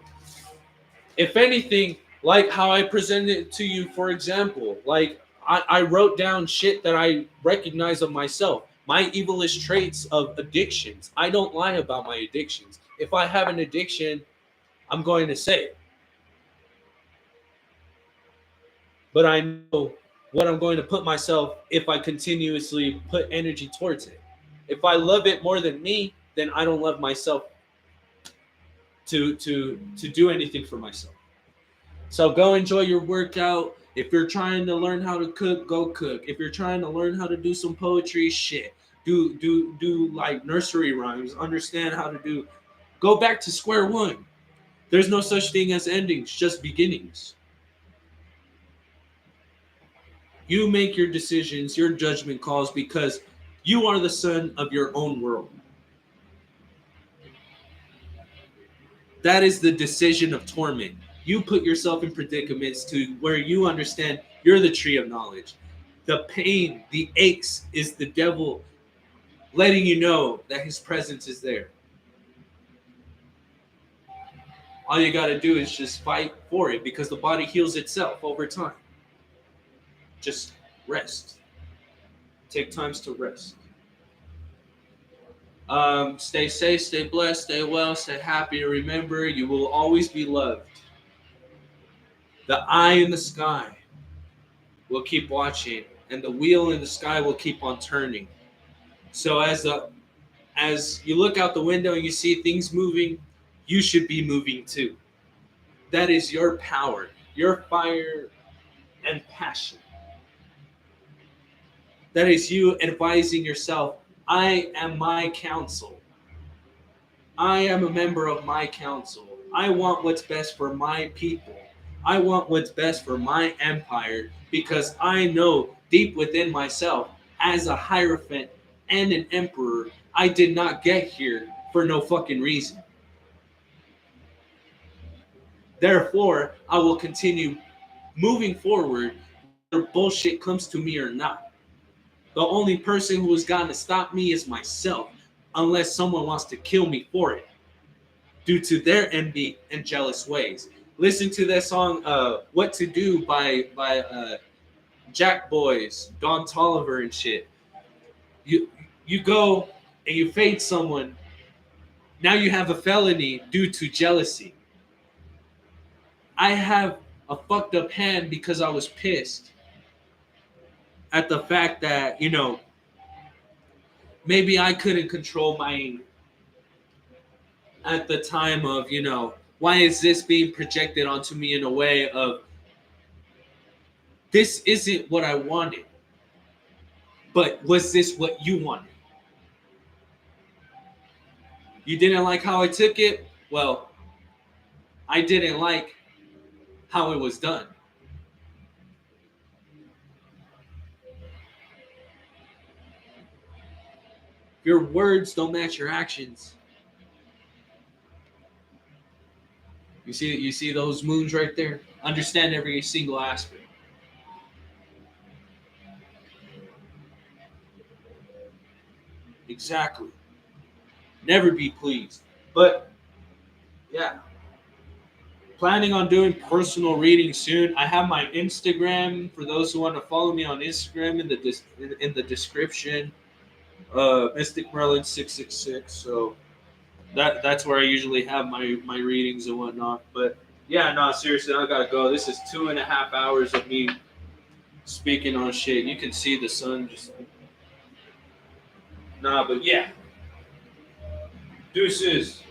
if anything, like how I presented it to you, for example, like I wrote down shit that I recognize of myself, my evilest traits of addictions. I don't lie about my addictions. If I have an addiction, I'm going to say it. But I know what I'm going to put myself if I continuously put energy towards it. If I love it more than me, then I don't love myself to do anything for myself. So go enjoy your workout. If you're trying to learn how to cook, go cook. If you're trying to learn how to do some poetry, shit, do like nursery rhymes, understand how to do, go back to square one. There's no such thing as endings, just beginnings. You make your decisions, your judgment calls, because you are the son of your own world. That is the decision of torment. You put yourself in predicaments to where you understand you're the tree of knowledge. The pain, the aches is the devil letting you know that his presence is there. All you got to do is just fight for it, because the body heals itself over time. Just rest. Take times to rest. Stay safe, stay blessed, stay well, stay happy. Remember, you will always be loved. The eye in the sky will keep watching, and the wheel in the sky will keep on turning. So as you look out the window and you see things moving, you should be moving too. That is your power, your fire and passion. That is you advising yourself, I am my counsel. I am a member of my council. I want what's best for my people. I want what's best for my empire, because I know deep within myself, as a hierophant and an emperor, I did not get here for no fucking reason. Therefore, I will continue moving forward whether bullshit comes to me or not. The only person who has gotten to stop me is myself, unless someone wants to kill me for it, due to their envy and jealous ways. Listen to that song, "What to Do" by Jack Boys, Don Tolliver, and shit. You go and you fade someone. Now you have a felony due to jealousy. I have a fucked up hand because I was pissed at the fact that, maybe I couldn't control my anger at the time of, why is this being projected onto me in a way of, this isn't what I wanted, but was this what you wanted? You didn't like how I took it? Well, I didn't like how it was done. Your words don't match your actions. You see those moons right there? Understand every single aspect. Exactly. Never be pleased. But yeah, planning on doing personal reading soon. I have my Instagram for those who want to follow me on Instagram in the description. Mystic Merlin 666. So that's where I usually have my readings and whatnot. But yeah, no, seriously, I gotta go. This is 2.5 hours of me speaking on shit. You can see the sun just but yeah, deuces.